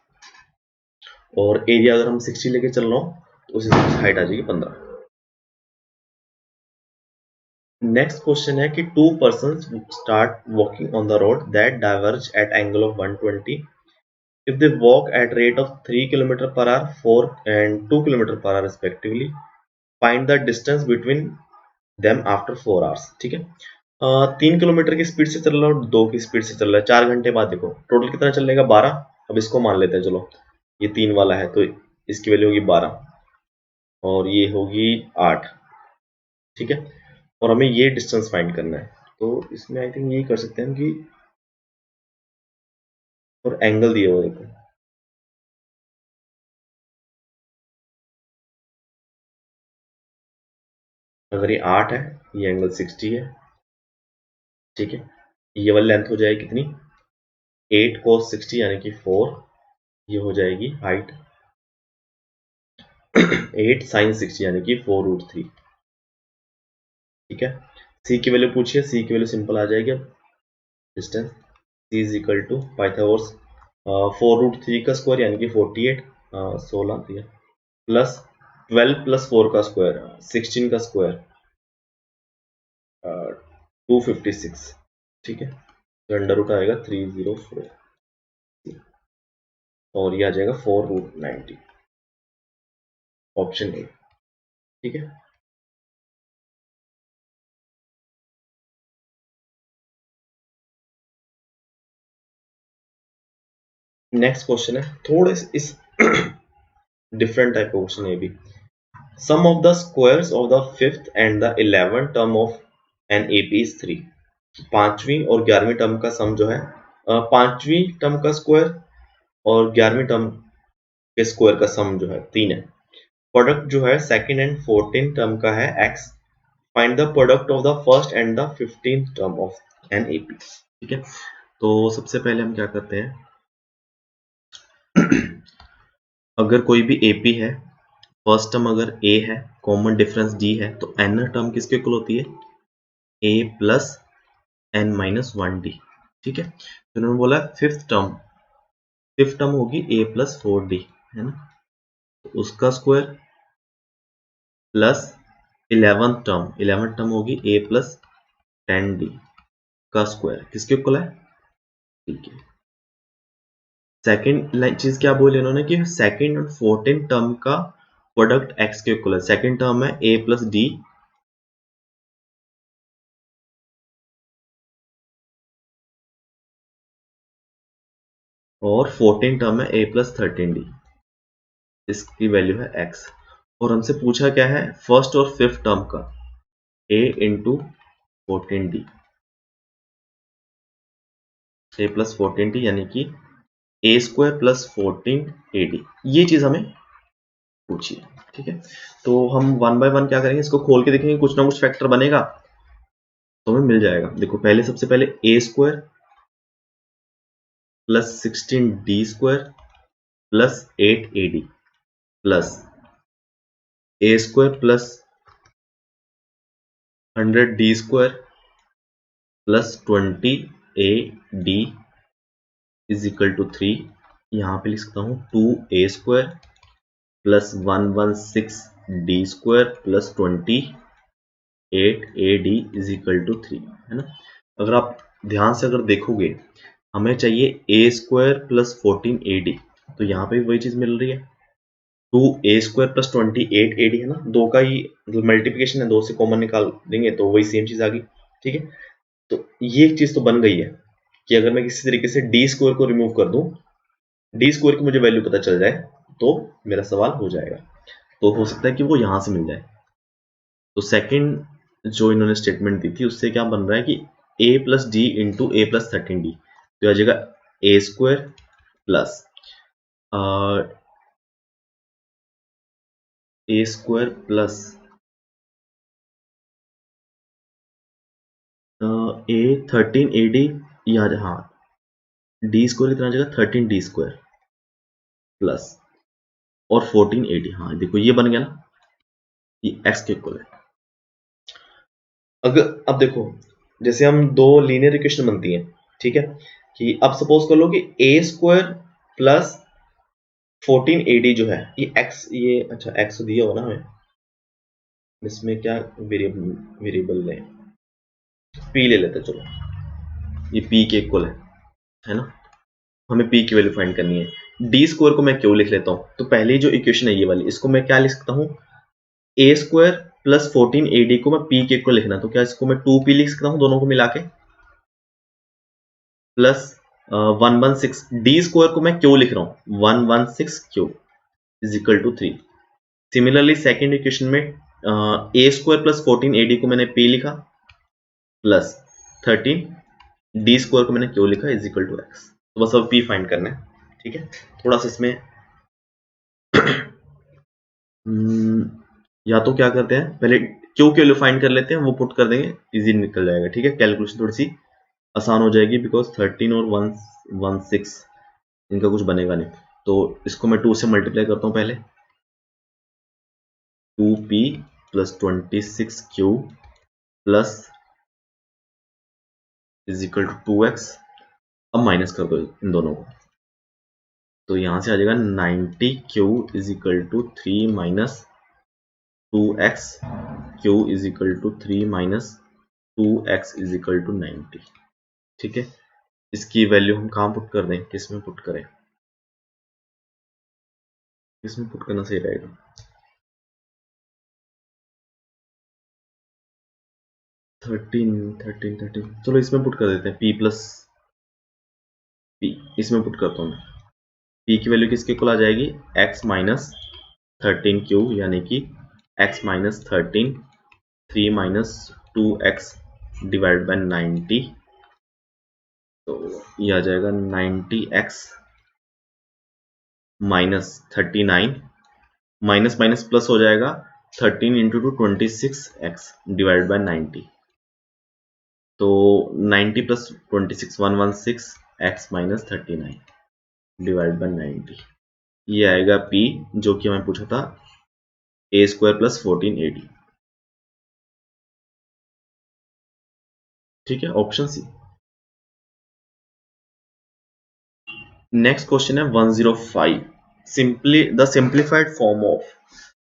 और एरिया अगर हम 60 लेके चल रहा हूँ तो उस हिसाब से हाइट आ जाएगी 15। नेक्स्ट क्वेश्चन है कि two person start walking on the road that diverge at angle of 120 if they walk at rate of 3 km per hour 4 and 2 km per hour respectively, find the distance between them after 4 hours। ठीक है, 3 kilometre की speed से चल रहा है, 2 की speed से चल रहा है, 4 घंटे बाद देखो टोटल कितना चलेगा 12। अब इसको मान लेते हैं, चलो ये 3 वाला है तो इसकी वैल्यू होगी 12 और ये होगी 8। ठीक है, और हमें ये डिस्टेंस फाइंड करना है, तो इसमें आई थिंक यही कर सकते हैं कि, और एंगल दिए हुए देखो, अगर ये 8 है, ये एंगल 60 है। ठीक है, ये वाली लेंथ हो जाएगी कितनी 8 cos 60 यानी कि 4, ये हो जाएगी हाइट 8 sin 60 यानी कि 4√3। ठीक है, c की वैल्यू पूछिए, c की वैल्यू सिंपल आ जाएगी। अब distance c is equal to Pythagoras 4√3 का स्क्वायर यानी कि 48, 16 दिया, प्लस 12 प्लस 4 का स्क्वायर 16 का स्क्वायर 256। ठीक है, तो अंडर रूट आएगा 304 और ये आ जाएगा 4√90, ऑप्शन ए। ठीक है, नेक्स्ट क्वेश्चन है थोड़े इस डिफरेंट टाइप का क्वेश्चन है ये भी। Sum of the squares of the 5th and the 11th term of an AP is 3। पांचवी और 11वीं टर्म का सम जो है, पांचवी टर्म का स्क्वायर और 11वीं टर्म के स्क्वायर का सम जो है 3 है। प्रोडक्ट जो है सेकंड एंड 14th टर्म का है x। Find the product of the first and the 15th term of an AP. ठीक है, तो सबसे पहले हम क्या करते हैं अगर कोई भी एपी है, फर्स्ट टर्म अगर a है, कॉमन डिफरेंस d है, तो n टर्म किसके इक्वल होती है a plus n minus 1d। ठीक है, तो उन्होंने बोला फिफ्थ टर्म होगी a प्लस 4d, है ना, तो उसका स्क्वायर प्लस 11th टर्म होगी a प्लस 10d का स्क्वायर, किसके इक्वल है। ठीक है, सेकेंड चीज क्या बोले इन्होंने कि सेकेंड और 14th टर्म का प्रोडक्ट x के इक्वल है। सेकेंड टर्म है a प्लस डी और 14 टर्म है a प्लस 13d, इसकी वैल्यू है x। और हमसे पूछा क्या है फर्स्ट और फिफ्थ टर्म का a into 14d, a plus 14d यानी कि a स्क्वायर प्लस 14ad, ये चीज हमें पूछी है। ठीक है, तो हम वन बाय वन क्या करेंगे, इसको खोल के देखेंगे, कुछ ना कुछ फैक्टर बनेगा तो हमें मिल जाएगा। देखो सबसे पहले a square plus 16d square plus 8ad plus a square plus 100d square plus 20ad is equal to 3। यहाँ पे लिख सकता हूँ 2a square plus 116d square plus 28ad is equal to 3, है ना। अगर आप ध्यान से अगर देखोगे हमें चाहिए a स्क्वायर प्लस 14ad, तो यहाँ पे भी वही चीज मिल रही है 2a² प्लस 28ad है ना, दो का ही मल्टीप्लिकेशन है, दो से कॉमन निकाल देंगे तो वही सेम चीज आ गई। ठीक है, तो ये एक चीज तो बन गई है कि अगर मैं किसी तरीके से d² को रिमूव कर दूं, d² की मुझे वैल्यू पता चल जाए तो मेरा सवाल हो जाएगा। तो हो सकता है कि वो यहां से मिल जाए। तो सेकंड जो इन्होंने स्टेटमेंट दी थी उससे क्या बन रहा है कि a plus D into A plus 13d, तो आ जाएगा a² plus a² plus a13ad, या हाँ d² कितना आ जाएगा 13d² प्लस और 14ad। हाँ देखो ये बन गया ना, ये x के इक्वल है। अगर अब देखो जैसे हम दो लीनियर इक्वेशन बनती हैं, ठीक है, कि अब सपोज कर लो कि a² प्लस 14ad जो है ये x, ये अच्छा x दिया हो ना हमें, इसमें क्या वेरिएबल लें, p ले लेते, चलो ये p के इक्वल है ना, हमें p की वैल्यू फाइंड करनी है। d² को मैं क्यों लिख लेता हूं, तो पहली जो इक्वेशन है ये वाली, इसको मैं क्या लिख सकता हूं, a² प्लस 14ad को मैं p के इक्वल लिखना, तो क्या इसको मैं 2p लिख सकता हूं दोनों को मिला के, प्लस 116 d² को मैं क्यों लिख रहा हूं 116 cube is equal to 3। Similarly second equation में a² प्लस 14ad को मैंने p लिखा प्लस 13, d² को मैंने क्यों लिखा इज इक्वल टू x। तो बस अब p फाइंड करना है। ठीक है, थोड़ा सा इसमें या तो क्या करते हैं, पहले क्यों की वैल्यू फाइंड कर लेते हैं, वो पुट कर देंगे, इजी निकल जाएगा। ठीक है, कैलकुलेशन थोड़ी सी आसान हो जाएगी, बिकॉज 13 और 116 इनका कुछ बनेगा नहीं। तो इसको मैं 2 से मल्टीप्लाई करता हूँ पहले, 2p plus 26 q plus is equal to 2x। अब माइनस कर दो इन दोनों को, तो यहां से आ जाएगा 90 q is equal to 3 minus 2x q is equal to 3 minus 2x is equal to 90। ठीक है, इसकी वैल्यू हम कहाँ पुट कर दें, किस में पुट करें, किस में पुट करना सही रहेगा, 13 चलो इसमें पुट कर देते हैं, p प्लस p, इसमें पुट करता हूँ मैं। p की वैल्यू किसके इक्वल आ जाएगी, x माइनस 13 क्यू, यानी कि x minus 13 3 minus 2x divide by 90, तो ये आ जाएगा 90x minus 39, minus minus plus हो जाएगा 13 into two 26x divide by 90, तो 90 plus 26 116 x minus 39 divide by 90, ये आएगा p जो कि हमें पूछा था a² प्लस 14ad। ठीक है, ऑप्शन सी। नेक्स्ट क्वेश्चन है 105, simply the simplified form of.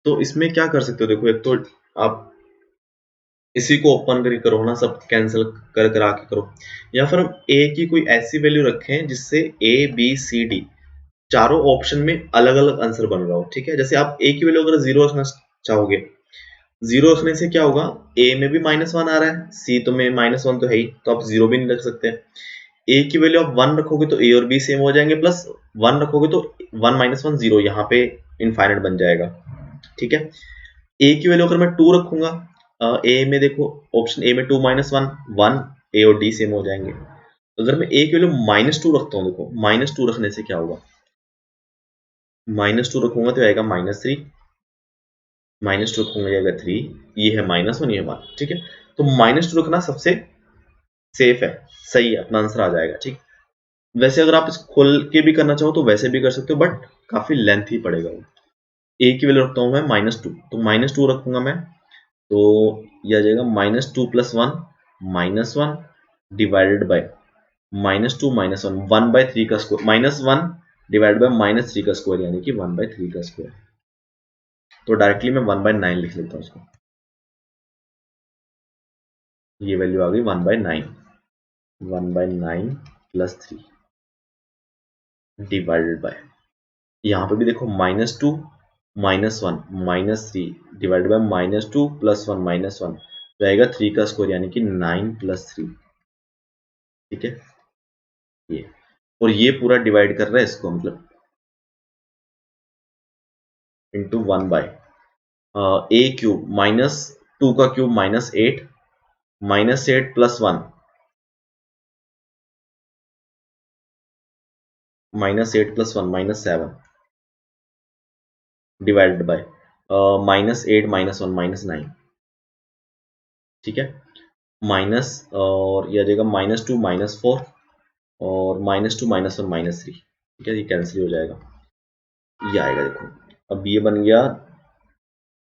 तो इसमें क्या कर सकते हो, देखो एक तो आप इसी को ओपन करके करो ना, सब कैंसिल कर कर आके करो, या फिर हम a की कोई ऐसी वैल्यू रखें जिससे a b c d चारों ऑप्शन में अलग अलग आंसर बन रहा हो। ठीक है, जैसे आप a की वैल्यू अगर 0 रखना चाहोगे, 0 रखने से क्या होगा, a में भी -1 आ रहा है, c तो में -1 तो है ही, तो आप 0 भी नहीं रख सकते। a की वैल्यू आप 1 रखोगे तो a और b सेम हो जाएंगे, प्लस 1 रखोगे तो 1 - 1 0, यहाँ पे इनफाइनाइट बन जाएगा। ठीक है, a की वैल्यू अगर मैं 2 रखूंगा, a में देखो ऑप्शन a में 2 - 1 1, a और d सेम हो जाएंगे। अगर मैं a की वैल्यू -2 रखता हूँ, देखो -2 रखने से क्या होगा, -2 रखूंगा तो आएगा -3, -2 रखूंगा आएगा 3, ये है -1, ये 1। ठीक है, तो -2 रखना सबसे सेफ है, सही है, अपना आंसर आ जाएगा। ठीक, वैसे अगर आप इसको खोल के भी करना चाहो तो वैसे भी कर सकते हो, बट काफी लेंथ ही पड़ेगा वो। a की वैल्यू रखता हूँ मैं -2, तो -2 रखूंगा मैं, तो ये आ जाएगा -2 + 1 -1 डिवाइडेड बाय -2 - 1 1/3 का स्क्वायर, -1 डिवाइड बाय -3 का स्क्वायर, यानी कि 1/3 का स्क्वायर। तो डायरेक्टली मैं 1/9 लिख लेता हूँ इसको, ये वैल्यू आ गई 1/9, 1/9 + 3 डिवाइडेड बाय, यहाँ पे भी देखो -2 -1 -3 डिवाइड बाय -2 + 1 -1 तो आएगा 3 का स्क्वायर यानी कि 9 + 3। ठीक है, ये और ये पूरा डिवाइड कर रहा है इसको, मतलब इंटू 1/, a क्यूब -2 का क्यूब -8 -8 + 1 -8 + 1 -7 डिवाइडेड बाय -8 -1 -9। ठीक है, माइनस और ये आ जाएगा -2 -4 और -2 -1 -3। ठीक है, ये कैंसिल हो जाएगा, ये आएगा देखो। अब ये बन गया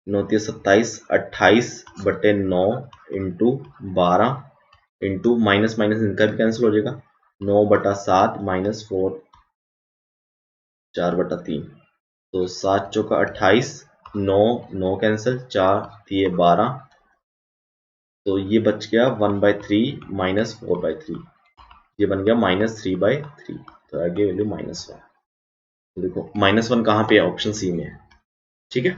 9 27 28/9 इंटू 12 इंटू माइनस माइनस इनका भी कैंसिल हो जाएगा 9/7 -4 4/3 तो 7 चौका 28 9 9 कैंसिल 4 दिए 12 तो ये बच गया 1/3 -4/3 ये बन गया -3/3 तो आगे वैल्यू -1। देखो -1 कहाँ पे है, ऑप्शन सी में है। ठीक है,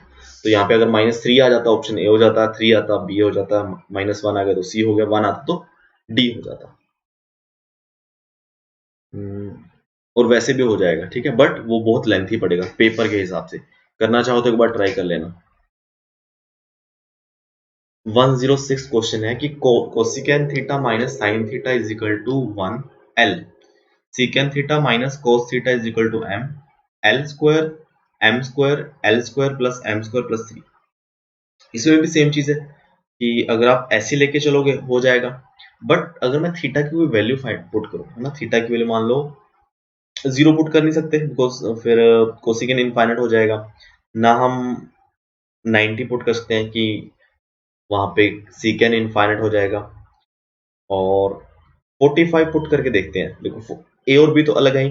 तो यहाँ पे अगर -3 आ जाता ऑप्शन ए हो जाता, 3 आता बी हो जाता, -1 आ गया तो सी हो गया, 1 आता तो डी हो जाता। और वैसे भी हो जाएगा। ठीक है, बट वो बहुत लेंथी पड़ेगा पेपर के हिसाब से, करना चाहो तो एक बार ट्राई कर लेना। 106 क्वेश्चन है कि cosecant theta minus sine theta is equal to 1 L, secant theta minus cos theta is equal to M, L square M square L square plus M square plus 3। इसमें भी सेम चीज है कि अगर आप ऐसे लेके चलोगे हो जाएगा, बट अगर मैं थीटा की कोई वैल्यू पुट करूँ है ना, थीटा की वैल्यू मान लो 0 पुट कर नहीं सकते बिकॉज फिर कोसिकेन इनफाइनाइट हो जाएगा, ना हम 90 पुट कर सकते हैं कि वहां पे सीकेन इनफाइनाइट हो जाएगा, और 45 पुट करके देखते हैं। देखो ए और बी तो अलग है,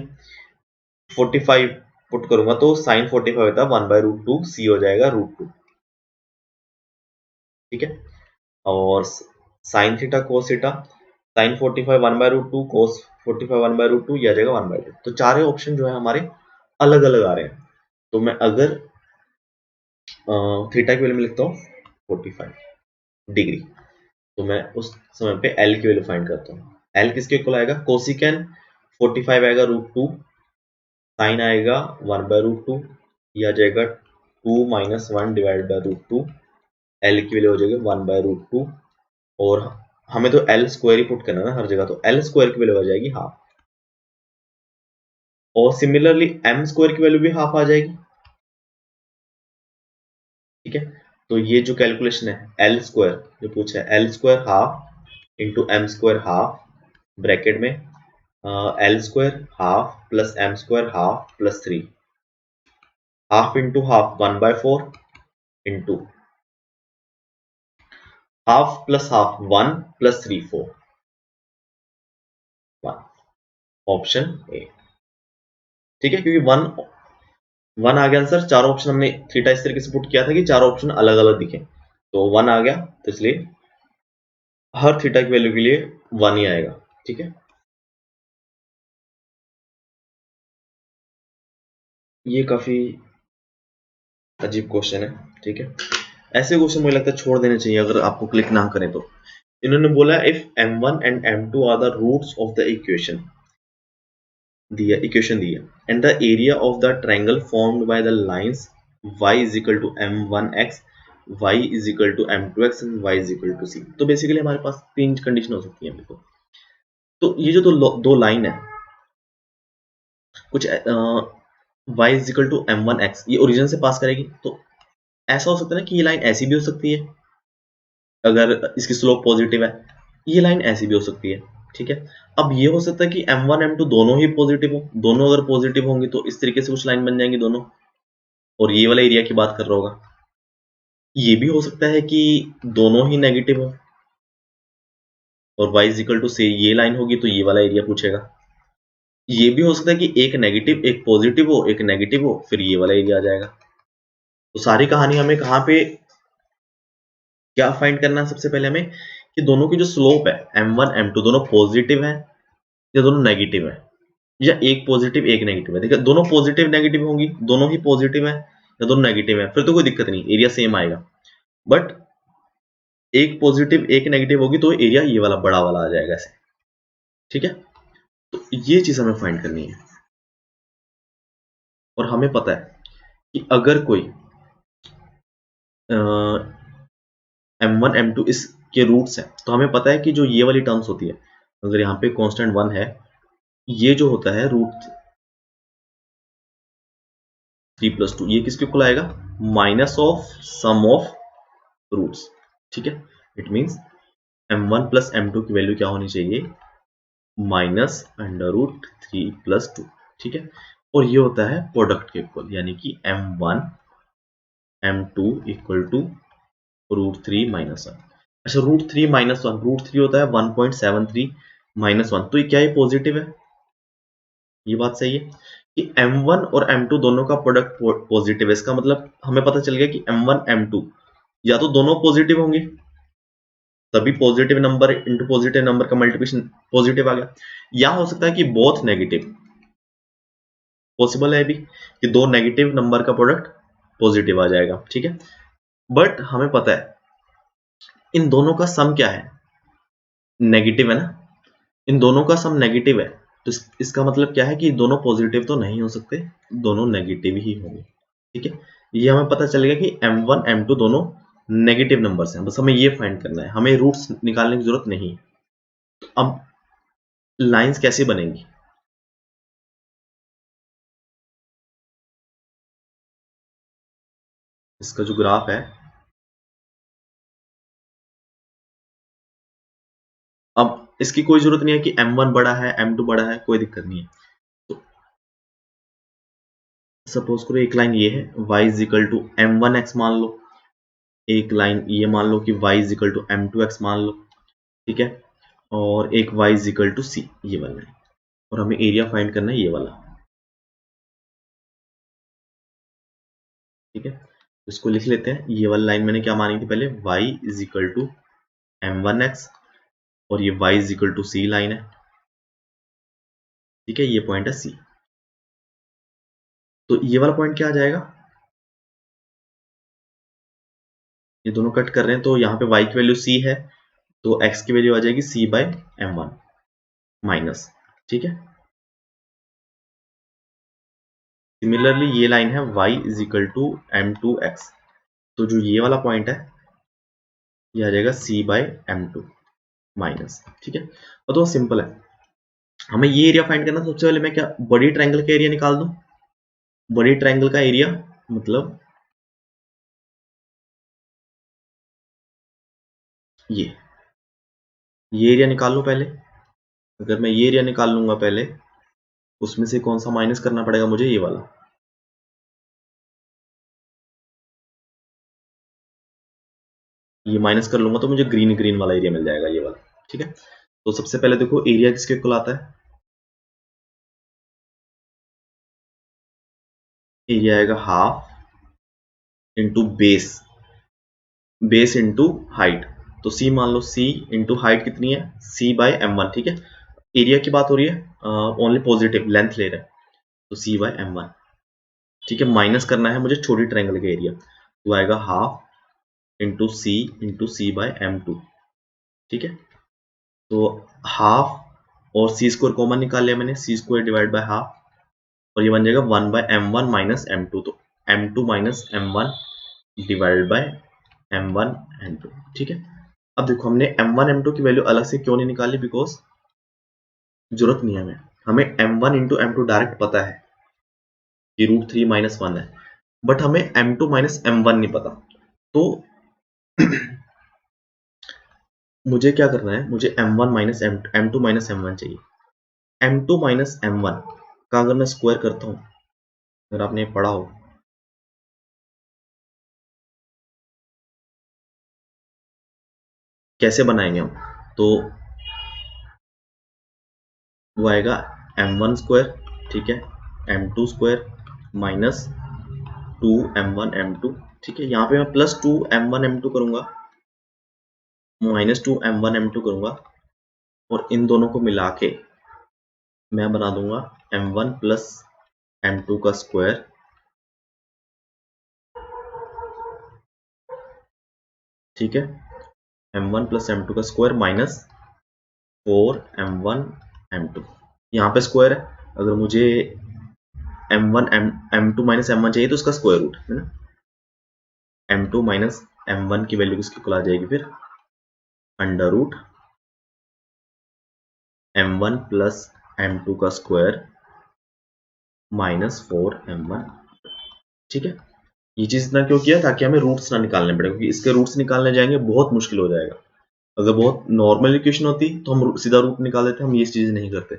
45 पुट करूंगा तो साइन 45 होता है 1/√2 सी हो जाएगा √2। ठीक है, और sine theta cos theta sine 45 1/√2 कोस 45 1/√2 ये आ जाएगा 1/2। तो चारे ऑप्शन जो है हमारे अलग अलग आ रहे हैं। तो मैं अगर थीटा की वैल्यू में लिखता हूँ 45 डिग्री, तो मैं उस समय पे एल की वैल्यू फाइंड करता हूँ। एल किसके इक्वल आएगा, कोसिकेन 45 आएगा √2, साइन आएगा 1/√2, ये आ जाएगा 2 - 1 डिवाइड बाय √2, एल की वैल्यू हो जाएगी 1/√2, और हमें तो एल स्क्वायर ही पुट करना है ना हर जगह, तो एल स्क्वायर की वैल्यू आ जाएगी हाफ, और सिमिलरली एम स्क्वायर की वैल्यू भी हाफ आ जाएगी। ठीक है, तो ये जो कैलकुलेशन है एल स्क्वायर जो पूछा है, L square half into M square half bracket में L square half plus M square half plus 3, half into half 1/4 into half plus half 1 plus 3 4 1 option A. ठीक है, क्योंकि 1 आ गया आंसर, चारों ऑप्शन हमने थीटा इस तरीके से पुट किया था कि चारों ऑप्शन अलग अलग दिखे, तो 1 आ गया, तो इसलिए हर थीटा की वैल्यू के लिए 1 ही आएगा। ठीक है, ये काफी अजीब क्वेश्चन है। ठीक है, ऐसे क्वेश्चन मुझे लगता है छोड़ देने चाहिए अगर आपको क्लिक ना करें तो। इन्होंने बोला if m1 and m2 are the roots of the equation दिया and the area of the triangle formed by the lines y is equal to m1x, y is equal to m2x and y is equal to c। तो basically हमारे पास तीन condition हो सकती है। देखो, तो ये जो दो लाइन है, कुछ y is equal to m1x ये ओरिजिन से पास करेगी, तो ऐसा हो सकता है ना कि ये लाइन ऐसी भी हो सकती है अगर इसकी स्लोप पॉजिटिव है, ये लाइन ऐसी भी हो सकती है। ठीक है, अब ये हो सकता है कि m1 m2 दोनों ही पॉजिटिव हो, दोनों अगर पॉजिटिव होंगी तो इस तरीके से कुछ लाइन बन जाएंगी दोनों, और ये वाला एरिया की बात कर रहा होगा। ये भी हो सकता है कि दोनों ही नेगेटिव हो और y इज इक्वल टू से ये लाइन होगी तो ये वाला एरिया पूछेगा। ये भी हो सकता है कि एक नेगेटिव एक पॉजिटिव हो, एक नेगेटिव हो, फिर ये वाला एरिया आ जाएगा। तो सारी कहानी हमें कहाँ पे क्या फाइंड करना है, सबसे पहले हमें कि दोनों की जो स्लोप है m1 m2 दोनों पॉजिटिव है या दोनों नेगेटिव है, या एक पॉजिटिव एक नेगेटिव है। देखिए दोनों पॉजिटिव नेगेटिव होंगी, दोनों ही पॉजिटिव है या दोनों नेगेटिव है, फिर तो कोई दिक्कत नहीं, एरिया सेम आएगा। बट एक पॉजिटिव एक नेगेटिव होगी तो एरिया ये वाला बड़ा वाला आ जाएगा ऐसे, ठीक है। तो ये चीज हमें फाइंड करनी है। और हमें पता है कि अगर कोई m1 m2 इसके रूट्स हैं, तो हमें पता है कि जो ये वाली टर्म्स होती है, अगर यहाँ पे कांस्टेंट 1 है, ये जो होता है रूट 3+2, ये किसके इक्वल आएगा, minus of sum of roots, ठीक है। It means m1 plus m2 की वैल्यू क्या होनी चाहिए, माइनस √3+2, ठीक है। और ये होता है प्रोडक्ट के इक्वल, यानी कि m1 m2 इक्वल टू √3 -1। अच्छा, √3 -1, √3 होता है 1.73 -1, तो ये क्या, ये पॉजिटिव है, ये बात सही है कि m1 और m2 दोनों का प्रोडक्ट पॉजिटिव है। इसका मतलब हमें पता चल गया कि m1 m2 या तो दोनों पॉजिटिव होंगे, तभी positive number into positive number का मल्टीप्लिकेशन पॉजिटिव आ गया, या हो सकता है कि बोथ नेगेटिव, पॉसिबल है भी कि दो नेगेटिव नंबर का प्रोडक्ट पॉजिटिव आ जाएगा, ठीक है। बट हमें पता है इन दोनों का सम क्या है, नेगेटिव है ना, इन दोनों का सम नेगेटिव है, तो इसका मतलब क्या है कि दोनों पॉजिटिव तो नहीं हो सकते, दोनों नेगेटिव ही होंगे, ठीक है। ये हमें पता चलेगा कि m1 m2 दोनों नेगेटिव नंबर्स हैं, बस हमें ये फाइंड करना है, हमें रूट्स निकालने की जरूरत नहीं है। तो अब लाइंस कैसे बनेंगी, इसका जो ग्राफ है, अब इसकी कोई जरूरत नहीं है कि m1 बड़ा है m2 बड़ा है, कोई दिक्कत नहीं है। तो सपोज करो एक लाइन ये है, y is equal to m1x मान लो, एक लाइन ये मान लो कि y is equal to m2x मान लो, ठीक है। और एक y is equal to c, ये वाला है, और हमें एरिया फाइंड करना है ये वाला, ठीक है। इसको लिख लेते हैं, ये वाली लाइन मैंने क्या मानी थी पहले, y is equal to m1x, और ये y is equal to c line है, ठीक है, ये पॉइंट है c। तो ये वाला पॉइंट क्या आ जाएगा, ये दोनों कट कर रहे हैं, तो यहाँ पे y की वैल्यू c है, तो x की वैल्यू आ जाएगी c/m1 माइनस, ठीक है। सिमिलरली ये लाइन है y is equal to m2x, तो जो ये वाला पॉइंट है ये आ जाएगा c/m2 माइनस, ठीक है। और तो सिंपल है, हमें ये एरिया फाइंड करना, सबसे पहले मैं क्या बड़ी ट्रायंगल का एरिया निकाल दूं, बड़ी ट्रायंगल का एरिया मतलब ये एरिया निकाल लो पहले। अगर मैं ये एरिया निकाल लूंगा पहले, उसमें से कौन सा माइनस करना पड़ेगा मुझे, ये वाला, ये माइनस कर लूंगा तो मुझे ग्रीन ग्रीन वाला एरिया मिल जाएगा, ये वाला, ठीक है। तो सबसे पहले देखो एरिया किसके इक्वल आता है, एरिया आएगा half into base into height, तो c मान लो, c इंटू हाइट कितनी है, c/m1, ठीक है। एरिया की बात हो रही है, ओनली पॉजिटिव लेंथ ले रहे हैं, तो c/m1, ठीक है। माइनस करना है मुझे छोटी ट्रायंगल का एरिया, तो आएगा हाफ इंटू c/m2, ठीक है। तो हाफ और सी स्क्वायर कॉमन निकाल लिया मैंने, सी स्क्वायर डिवाइड बाय हाफ, और ये बन जाएगा 1/m1 माइनस m2, तो m2 minus m1 divide by m1 m2, ठीक है। अब देखो हमने m1 m2 की वैल्यू अलग से क्यों नहीं निकाली, बिकॉज जरूरत नहीं है हमें m1 इंटू m2 डायरेक्ट पता है कि √3 -1 है, बट हमें m2 माइनस m1 नहीं पता, तो मुझे क्या करना है, मुझे m1 minus m2 minus m1 चाहिए। m2 माइनस m1 का अगर मैं स्क्वायर करता हूँ, अगर आपने पढ़ा हो, कैसे बनाएंगे हम, तो वो आएगा m1 स्क्वायर, ठीक है, m2 square minus 2m1 m2, ठीक है। यहाँ पे मैं प्लस 2m1 m2 करूंगा, माइनस 2m1 m2 करूंगा, और इन दोनों को मिला के मैं बना दूंगा m1 प्लस m2 का स्क्वायर ठीक है, m1 प्लस m2 का स्क्वायर माइनस 4m1 m2, यहाँ पे स्क्वायर है, अगर मुझे m1 m2 माइनस m1 चाहिए तो उसका स्क्वायर रूट है ना, m2 माइनस m1 की वैल्यू किसकी इक्वल आ जाएगी फिर under root m1 plus m2 का स्क्वायर माइनस 4m1। ठीक है, ये चीज इतना क्यों किया, ताकि हमें रूट्स ना निकालने पड़े, क्योंकि इसके रूट्स निकालने जाएंगे बहुत मुश्किल हो जाएगा। अगर बहुत नॉर्मल इक्वेशन होती तो हम सीधा रूट निकाल देते, हम ये चीज नहीं करते।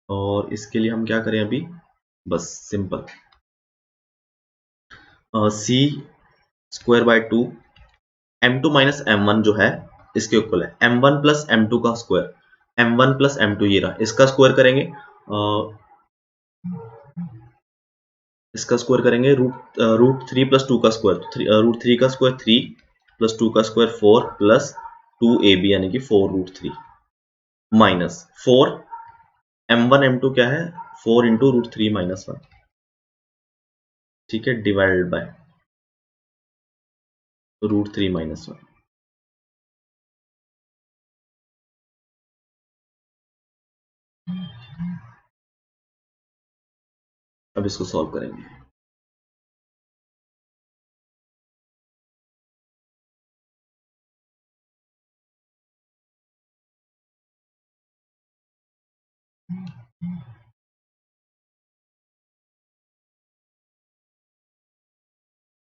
और इसके लिए हम क्या करें अभी, बस simple c square by 2 m2 minus m1 जो है इसके इक्वल है m1 प्लस m2 का स्क्वायर, m1 प्लस m2 ये रहा, इसका स्क्वायर करेंगे, इसका स्क्वायर करेंगे रूट 3 प्लस 2 का स्क्वायर, रूट 3 का स्क्वायर 3 प्लस 2 का स्क्वायर 4 प्लस 2ab यानी कि 4 रूट 3 माइनस 4 m1 m2 क्या है 4 इंटू रूट 3 माइनस 1। ठीक है, डिवाइडेड बाय रूट 3 माइनस 1। अब इसको सॉल्व करेंगे।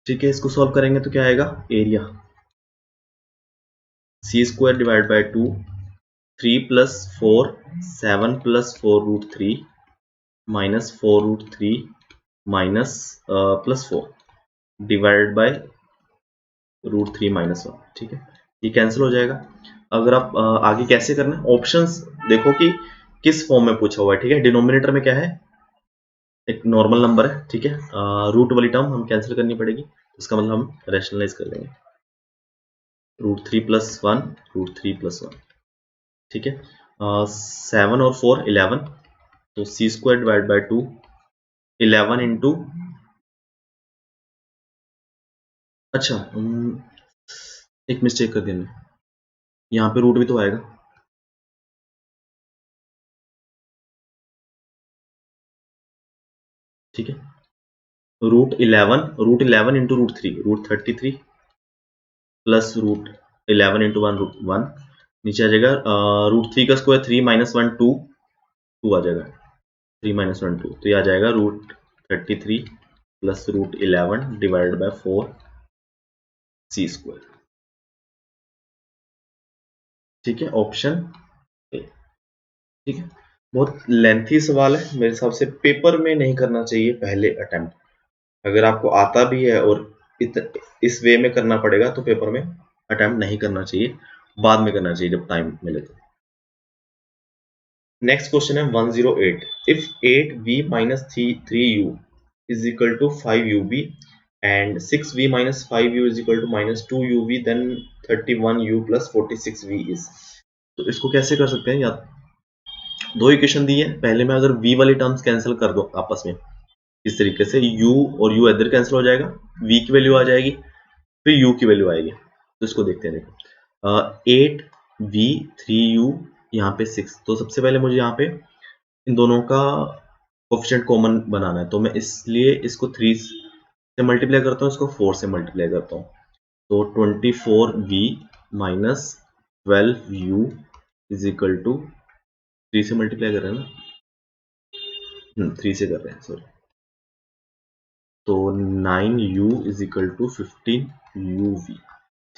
ठीक है, इसको सॉल्व करेंगे तो क्या आएगा, area c square divide by 2 3 plus 4 7 plus 4 root 3 minus 4 root 3 minus plus 4 divided by root 3 minus 1। ठीक है, ये कैंसिल हो जाएगा। अगर आप आगे कैसे करना है, ऑप्शंस देखो कि किस फॉर्म में पूछा हुआ है। ठीक है, डिनोमिनेटर में क्या है, एक नॉर्मल नंबर है। ठीक है, रूट वाली टर्म हम कैंसिल करनी पड़ेगी, इसका मतलब हम रैशनलाइज कर लेंगे, रूट 3 प्लस 1 रूट 3 प्लस 1। ठीक है, 7 और 4 11, तो सी स्क्वायर डिवाइड बाय 2 11 इंटू, अच्छा एक मिस्टेक कर दिया मैंने, यहाँ पे रूट भी तो आएगा। ठीक है, root 11 into root 33 plus root 11 into 1 root 1, नीचे आ जाएगा रूट 3 का स्क्वायर 3 माइनस 1 2 2 आ जाएगा, 3 माइनस 1 2, तो ये आ जाएगा root 33 plus root 11 divided by 4 c square. ठीक है, ऑप्शन ए। ठीक है, बहुत लेंथी सवाल है, मेरे हिसाब से पेपर में नहीं करना चाहिए पहले अटेम्प्ट। अगर आपको आता भी है और इस वे में करना पड़ेगा तो पेपर में अटेम्प्ट नहीं करना चाहिए, बाद में करना चाहिए जब टाइम मिले तो। नेक्स्ट क्वेश्चन है 108, if 8v minus 3u is equal to 5ub and 6v minus 5u is equal to minus 2uv, then 31u plus 46v is। तो इसको कैसे कर सकते हैं, या दो इक्वेशन दी है, पहले में अगर v वाली टर्म्स कैंसिल कर दो आपस में, इस तरीके से u और u इधर कैंसिल हो जाएगा, v की वैल्यू आ जाएगी, फिर u की वैल्यू आएगी। तो इसको देखते हैं, देखो 8v 3u यहाँ पे 6, तो सबसे पहले मुझे यहाँ पे इन दोनों का कोफिशिएंट कॉमन बनाना है, तो मैं इसलिए इसको 3 से मल्टीप्लाई करता हूँ, इसको 4 से मल्टीप्लाई करता हूँ, तो 24v minus 12u is equal to 3 से मल्टीप्लाई कर रहे हैं ना, 3 से कर रहे हैं सॉरी, तो 9u is equal to 15uv।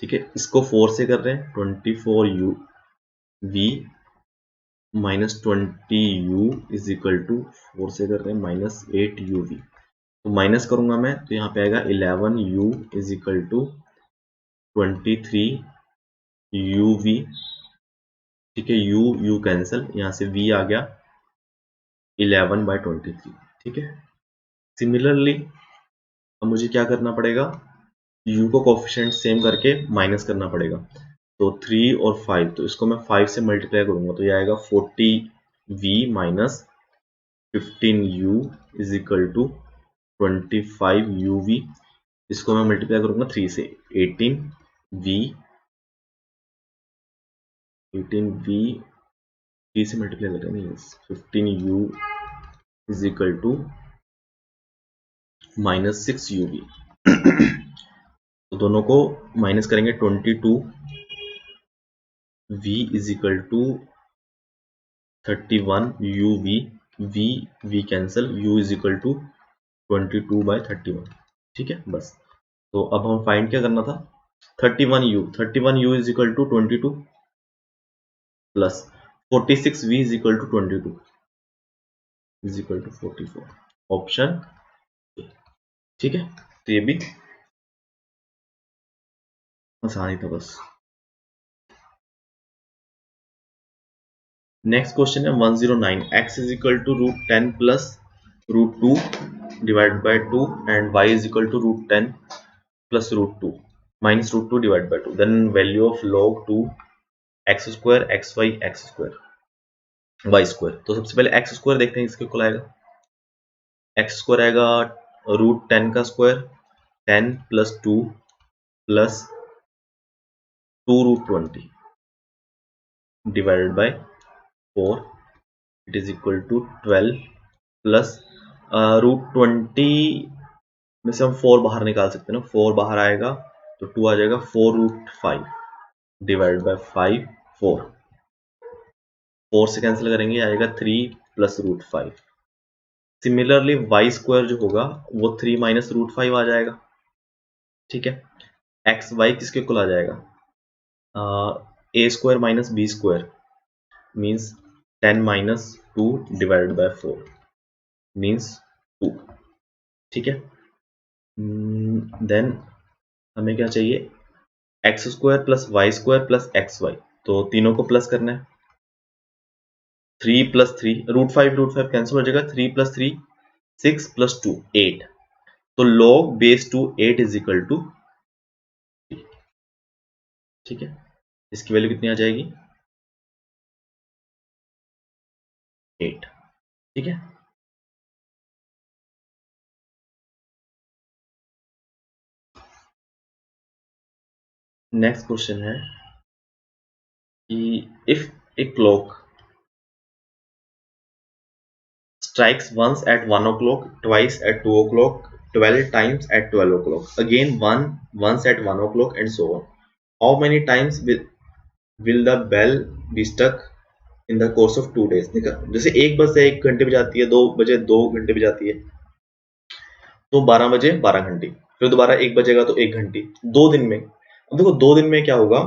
ठीक है, इसको 4 से कर रहे हैं, 24u v minus 20u is equal to 4 से कर रहे हैं माइनस 8uv, तो माइनस करूंगा मैं तो यहाँ पे आएगा 11u is equal to 23uv। ठीक है, u कैंसिल, यहाँ से v आ गया 11/23। ठीक है, सिमिलरली अब मुझे क्या करना पड़ेगा, u को कोफिशिएंट सेम करके माइनस करना पड़ेगा, तो 3 और 5, तो इसको मैं 5 से मल्टीप्लाई करूंगा तो ये आएगा 40v minus 15u is equal to 25uv, इसको मैं मल्टीप्लाई करूंगा 3 से 18 v 18v v से मल्टीप्लाई कर रहे हैं 15u is equal to -6uv। तो दोनों को माइनस करेंगे 22v is equal to 31uv, v cancel, u is equal to 22/31। ठीक है, बस। तो अब हम फाइंड क्या करना था, 31u is equal to 22 plus 46v is equal to 22 is equal to 44, option A. ठीक है, तो ये भी आसान ही था बस। नेक्स्ट क्वेश्चन है 109, x is equal to √10 plus √2 divide by 2 and y is equal to √10 plus √2 minus √2 divide by 2, then value of log 2 x square xy x square y square. तो सबसे पहले x स्क्वायर देखते हैं, इसके कुल आएगा, x square आएगा √10 का square 10 plus 2 plus 2√20 divided by 4, it is equal to 12 plus √20 में से हम 4 बाहर निकाल सकते हैं ना, 4 बाहर आएगा तो 2 आ जाएगा, 4√5 डिवाइड बाय 5 4 से कैंसिल करेंगे, आएगा 3 प्लस √5। सिमिलरली y स्क्वायर जो होगा वो 3 माइनस √5 आ जाएगा। ठीक है, एक्स वाई किसके कुल आ जाएगा, a square minus b square means 10 minus 2 divided by 4 means 2। ठीक है, देन हमें क्या चाहिए, x square plus y square plus x y, तो तीनों को प्लस करना है। 3 प्लस 3 √5 कैंसिल हो जाएगा, 3 प्लस 3 6 प्लस 2 8, तो log base two 8 is equal to 3। ठीक है, इसकी वैल्यू कितनी आ जाएगी, 8। ठीक है, नेक्स्ट क्वेश्चन है कि if a clock strikes once at 1 o'clock, twice at 2 o'clock, 12 times at 12 o'clock, again once at 1 o'clock and so on. How many times will the bell be struck in the course of 2 days? देखा, जैसे 1 बजे 1 घंटे बजाती है, 2 बजे 2 घंटे बजाती है, तो 12 बजे 12 घंटे, फिर दोबारा 1 बजेगा तो 1 घंटी, 2 दिन में। अब देखो 2 दिन में क्या होगा,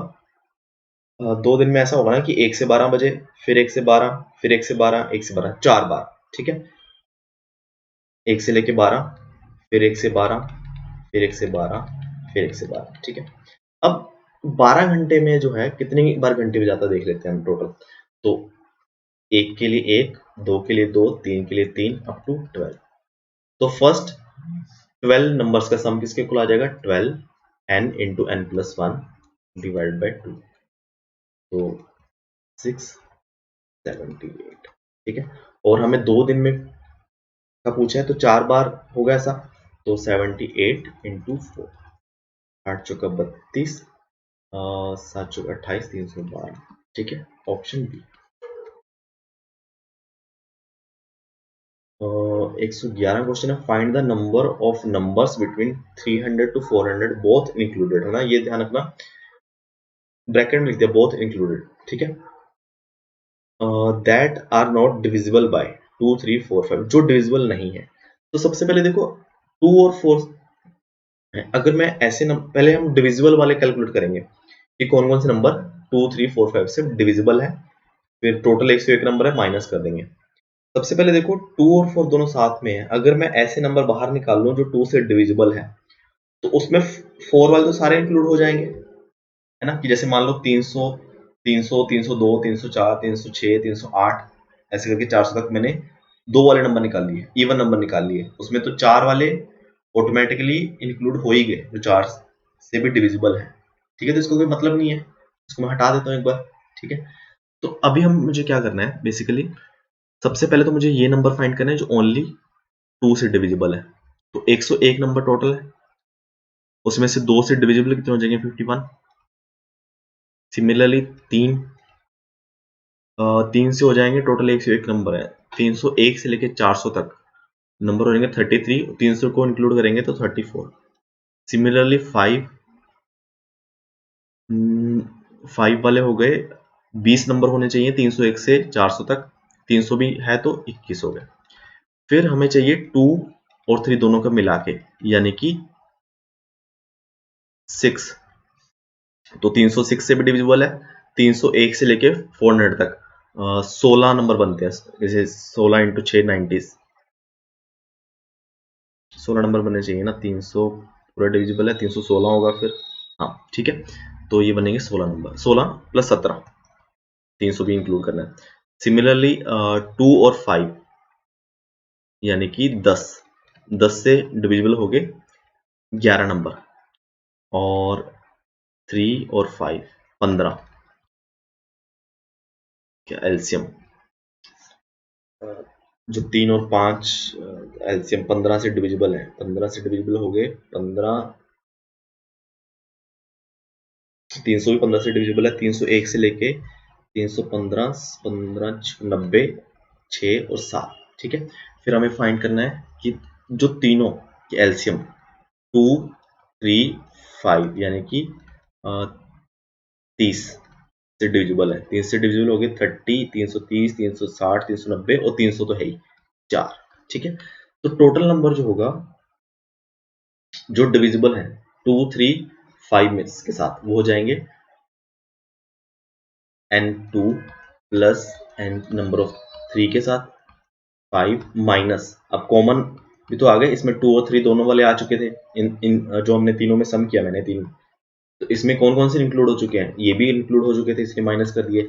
2 दिन में ऐसा होगा ना कि 1 से 12 बजे, फिर 1 से 12, फिर 1 से 12, 1 से 12, 4 बार। ठीक है, 1 से लेके 12, फिर 1 से 12, फिर 1 से 12, फिर 1 से 12। ठीक है, अब 12 घंटे में जो है कितनी बार घंटे बजाता देख लेते हैं हम टोटल। तो 1 के लिए 1, 2 के लिए 2, 3 के लिए 3, अप टू 12। तो फर्स्ट 12 नंबर्स का सम किसके कुल आ जाएगा, 12 n into n plus 1 divide by 2, तो 678। ठीक है, और हमें 2 दिन में का पूछा है तो 4 बार होगा ऐसा, तो 78 इंटू 4, 8 चौका 32, 7 चौका 28, 312। ठीक है, ऑप्शन बी। 111 क्वेश्चन है, find the number of numbers between 300 to 400 both included, है ना, ये ध्यान रखना, ब्रैकेट में लिख दिया बोथ इंक्लूडेड। ठीक है, that are not divisible by 2, 3, 4, 5, जो डिविजिबल नहीं है। तो सबसे पहले देखो 2 और 4 है, अगर मैं ऐसे पहले हम डिविजिबल वाले कैलकुलेट करेंगे कि कौन कौन से नंबर 2, 3, 4, 5 से डिविजिबल है, फिर टोटल 101 नंबर है, माइनस कर देंगे। सबसे पहले देखो 2 और 4 दोनों साथ में है, अगर मैं ऐसे नंबर बाहर निकाल लूं जो 2 से डिविजिबल है, तो उसमें 4 वाले तो सारे इंक्लूड हो जाएंगे, है ना, कि जैसे मान लो 300, 300, 302, 304, 306, 308, ऐसे करके 400 तक मैंने 2 वाले नंबर निकाल लिए, इवन नंबर निकाल लिए, उसमें तो 4 वाले ऑटोमेटिकली इंक्लूड हो ही गए जो 4 से भी डिविजिबल है। ठीक है, तो इसको कोई मतलब नहीं है, इसको मैं हटा देता हूँ एक बार। ठीक है, तो अभी हम मुझे क्या करना है, बेसिकली सबसे पहले तो मुझे ये नंबर फाइंड करना है जो ओनली 2 से डिविजिबल है। तो 101 नंबर टोटल है, उसमें से 2 से डिविजिबल कितने हो जाएंगे, 51। सिमिलरली 3 से हो जाएंगे, टोटल 101 नंबर है। 301 से लेके 400 तक नंबर हो जाएंगे 33, 300 को इंक्लूड करेंगे तो 34। सिमिलरली 5 वाले हो गए, 20 नंबर होने चाहिए 301 से 400 तक, 300 भी है तो 21 हो गए। फिर हमें चाहिए 2 और 3 दोनों का मिला के, यानी कि 6। तो 306 से भी डिविजिबल है, 301 से लेके 400 तक 16 नंबर बनते हैं। जैसे 16 इंटू 6 90, 16 नंबर बनने चाहिए ना। 300 पूरा डिविजिबल है, 316 होगा फिर। हाँ ठीक है, तो ये बनेंगे 16 नंबर, 16 प्लस 17, 300 भी इंक्लूड करना है। सिमिलरली 2 और 5 यानी कि 10, 10 से डिविजिबल हो गए 11 नंबर, और 3 और 5 15, क्या एल्सियम, जो 3 और 5 एल्सियम 15 से डिविजिबल है, 15 से डिविजिबल हो गए 15, 300 भी 15 से डिविजिबल है, 301 से लेके 315, 15 90, 6 और 7, ठीक है। फिर हमें फाइंड करना है कि जो तीनों के एल्सियम 2 3 5 यानी कि 30 से डिविजिबल है, 30 से डिविजिबल हो गए 30, 330, 360, 390 और 300 तो है ही 4, ठीक है। तो टोटल नंबर जो होगा जो डिविजिबल है 2 3 5 में के साथ, वो हो जाएंगे n2 plus n number of 3 के साथ 5 माइनस, अब कॉमन भी तो आ गए इसमें, 2 और 3 दोनों वाले आ चुके थे इन जो हमने तीनों में सम किया मैंने तीन, तो इसमें कौन कौन से इंक्लूड हो चुके हैं, ये भी इंक्लूड हो चुके थे इसलिए माइनस कर दिए,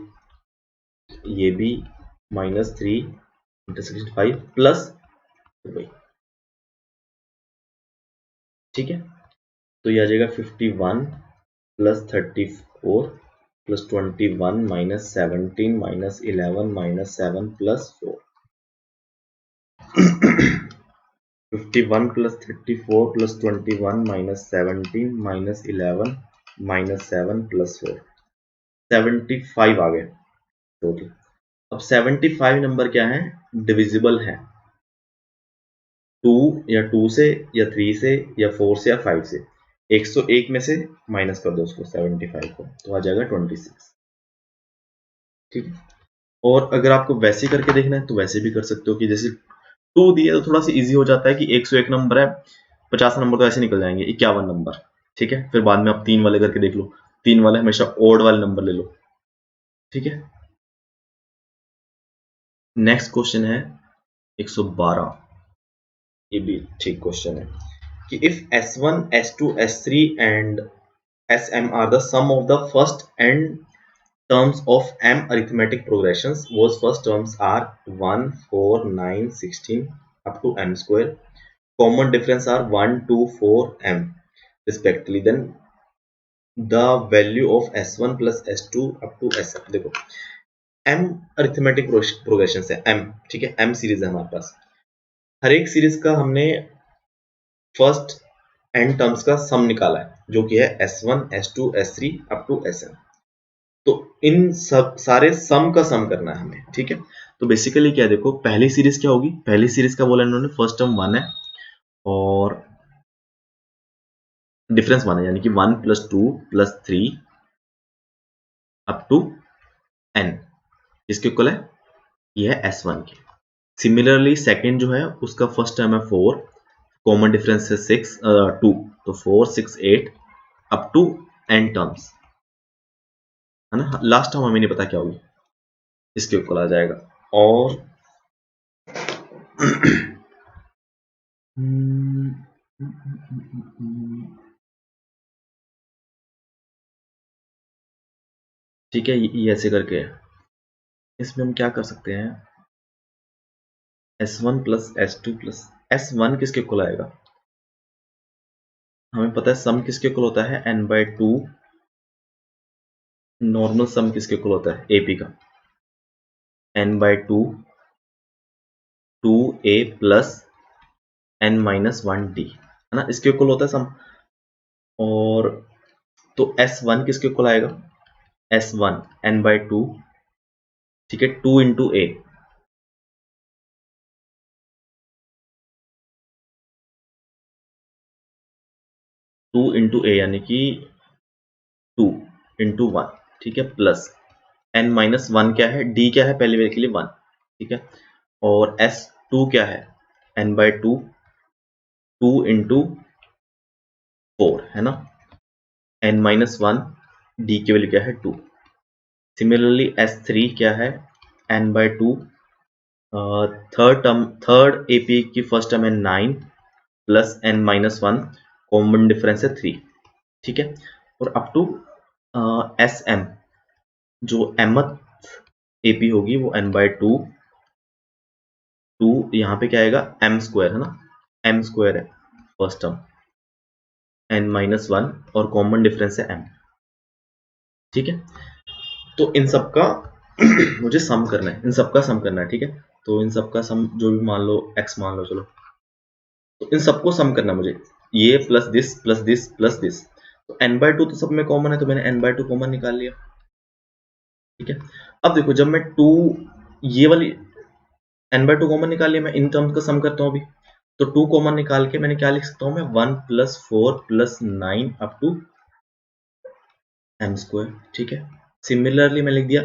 ये भी -3 इंटू 65 प्लस, ठीक है। तो ये आ जाएगा 51 plus 34 plus 21 minus 17 minus 11 minus 7 plus 4। 51 plus 34 plus 21 minus 17 minus 11 minus 7 plus 4, 75 आ गए टोटल। अब 75 नंबर क्या है, डिविजिबल है 2 या 2 से या 3 से या 4 से या 5 से, 101 में से माइनस कर दो उसको 75 को, तो आ जाएगा 26, ठीक है। और अगर आपको वैसे करके देखना है तो वैसे भी कर सकते हो कि जैसे 2 दिया तो थोड़ा सा इजी हो जाता है कि 101 नंबर है, 50 नंबर तो ऐसे निकल जाएंगे, 51 नंबर, ठीक है। फिर बाद में आप 3 वाले करके देख लो, 3 वाले हमेशा ओड वाले नंबर ले लो, ठीक है। नेक्स्ट क्वेश्चन है 112, ये भी ठीक क्वेश्चन है कि if S1 S2 S3 and Sm are the sum of the first n terms of m arithmetic progressions, whose first terms are 1 4 9 16 up to m square, common difference are 1 2 4 m respectively, then the value of S1 plus S2 up to Sm। देखो m arithmetic progression है m, ठीक है, m series है हमारे पास, हर एक series का हमने first n terms का सम निकाला है जो कि है S1 S2 S3 up to Sm। तो इन सब सारे सम का सम करना है हमें, ठीक है। तो बेसिकली क्या देखो, पहली सीरीज क्या होगी, पहली सीरीज का बोला इन्होंने फर्स्ट टर्म 1 है और डिफरेंस 1 है, यानी कि 1 plus 2 plus 3 up to n, इसके इक्वल है, ये है S1 की। सिमिलरली सेकंड जो है उसका फर्स्ट टर्म है 4, कॉमन डिफरेंस है 2, तो 4 6 8 अप टू n टर्म्स, है ना। लास्ट टर्म हमें नहीं पता क्या होगी, इसके इक्वल आ जाएगा। और ठीक है, ये ऐसे करके इसमें हम क्या कर सकते हैं, S1 plus S2 plus S1 किसके इक्वल आएगा, हमें पता है सम किसके इक्वल होता है n/2, नॉर्मल सम किसके इक्वल होता है AP का, n/2 2a प्लस n-1d, है ना, इसके इक्वल होता है सम। और तो S1 किसके इक्वल आएगा, S1 n/2, ठीक है, 2 इंटू ए, 2 इंटू ए यानी कि 2 इंटू 1, ठीक है, प्लस n-1 क्या है, d क्या है, पहले वेरिएबल के लिए 1, ठीक है, और S2 क्या है, n/2, 2 इंटू 4 है ना, n-1, d की वैल्यू क्या है 2। सिमिलरली S3 क्या है, n/2, थर्ड एपी की फर्स्ट टर्म है 9 प्लस n-1, कॉमन डिफरेंस है 3, ठीक है, और अप टू SM जो mth एपी होगी वो n/2, 2 यहाँ पे क्या आएगा m² है ना, m² है फर्स्ट टर्म, n-1 और कॉमन डिफरेंस है m, ठीक है। तो इन सब का मुझे सम करना है, इन सब का सम करना है, ठीक है। तो इन सब का सम जो भी मान लो x मान लो, चलो, तो इन सबको सम करना है मुझे, ये plus this plus this plus this, तो n/2 तो सब में कॉमन है, तो मैंने n/2 कॉमन निकाल लिया, ठीक है। अब देखो जब मैं 2 ये वाली n/2 कॉमन निकाल लिया, मैं इन टर्म्स का सम करता हूँ अभी, तो 2 कॉमन निकाल के मैंने क्या लिख सकता हूँ मैं, 1 + 4 + 9 अप टू m², ठीक है। सिमिलरली मैं लिख दिया,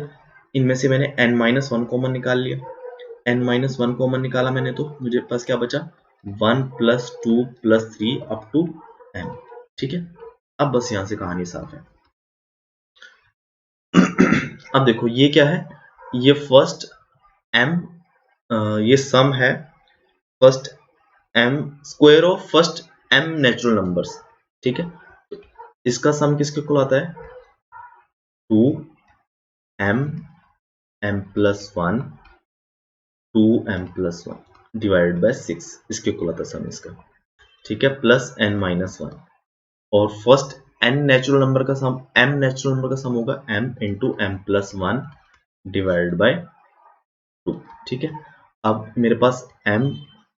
इनमें से मैंने n-1 कॉमन निकाल लिया, n-1 कॉमन निकाला मैंने, तो मुझे पास क्या बचा, 1 + 2 + 3 अप टू m, ठीक है। अब बस यहां से कहानी साफ है। अब देखो ये क्या है, ये फर्स्ट m, ये सम है first m square of first m natural numbers, ठीक है। इसका सम किसके इक्वल आता है, 2m m+1 2m+1 divided by 6, इसके इक्वल आता है सम इसका, ठीक है, प्लस n-1, और फर्स्ट n नेचुरल नंबर का सम, m नेचुरल नंबर का सम होगा m into m+1 divided by 2, ठीक है। अब मेरे पास m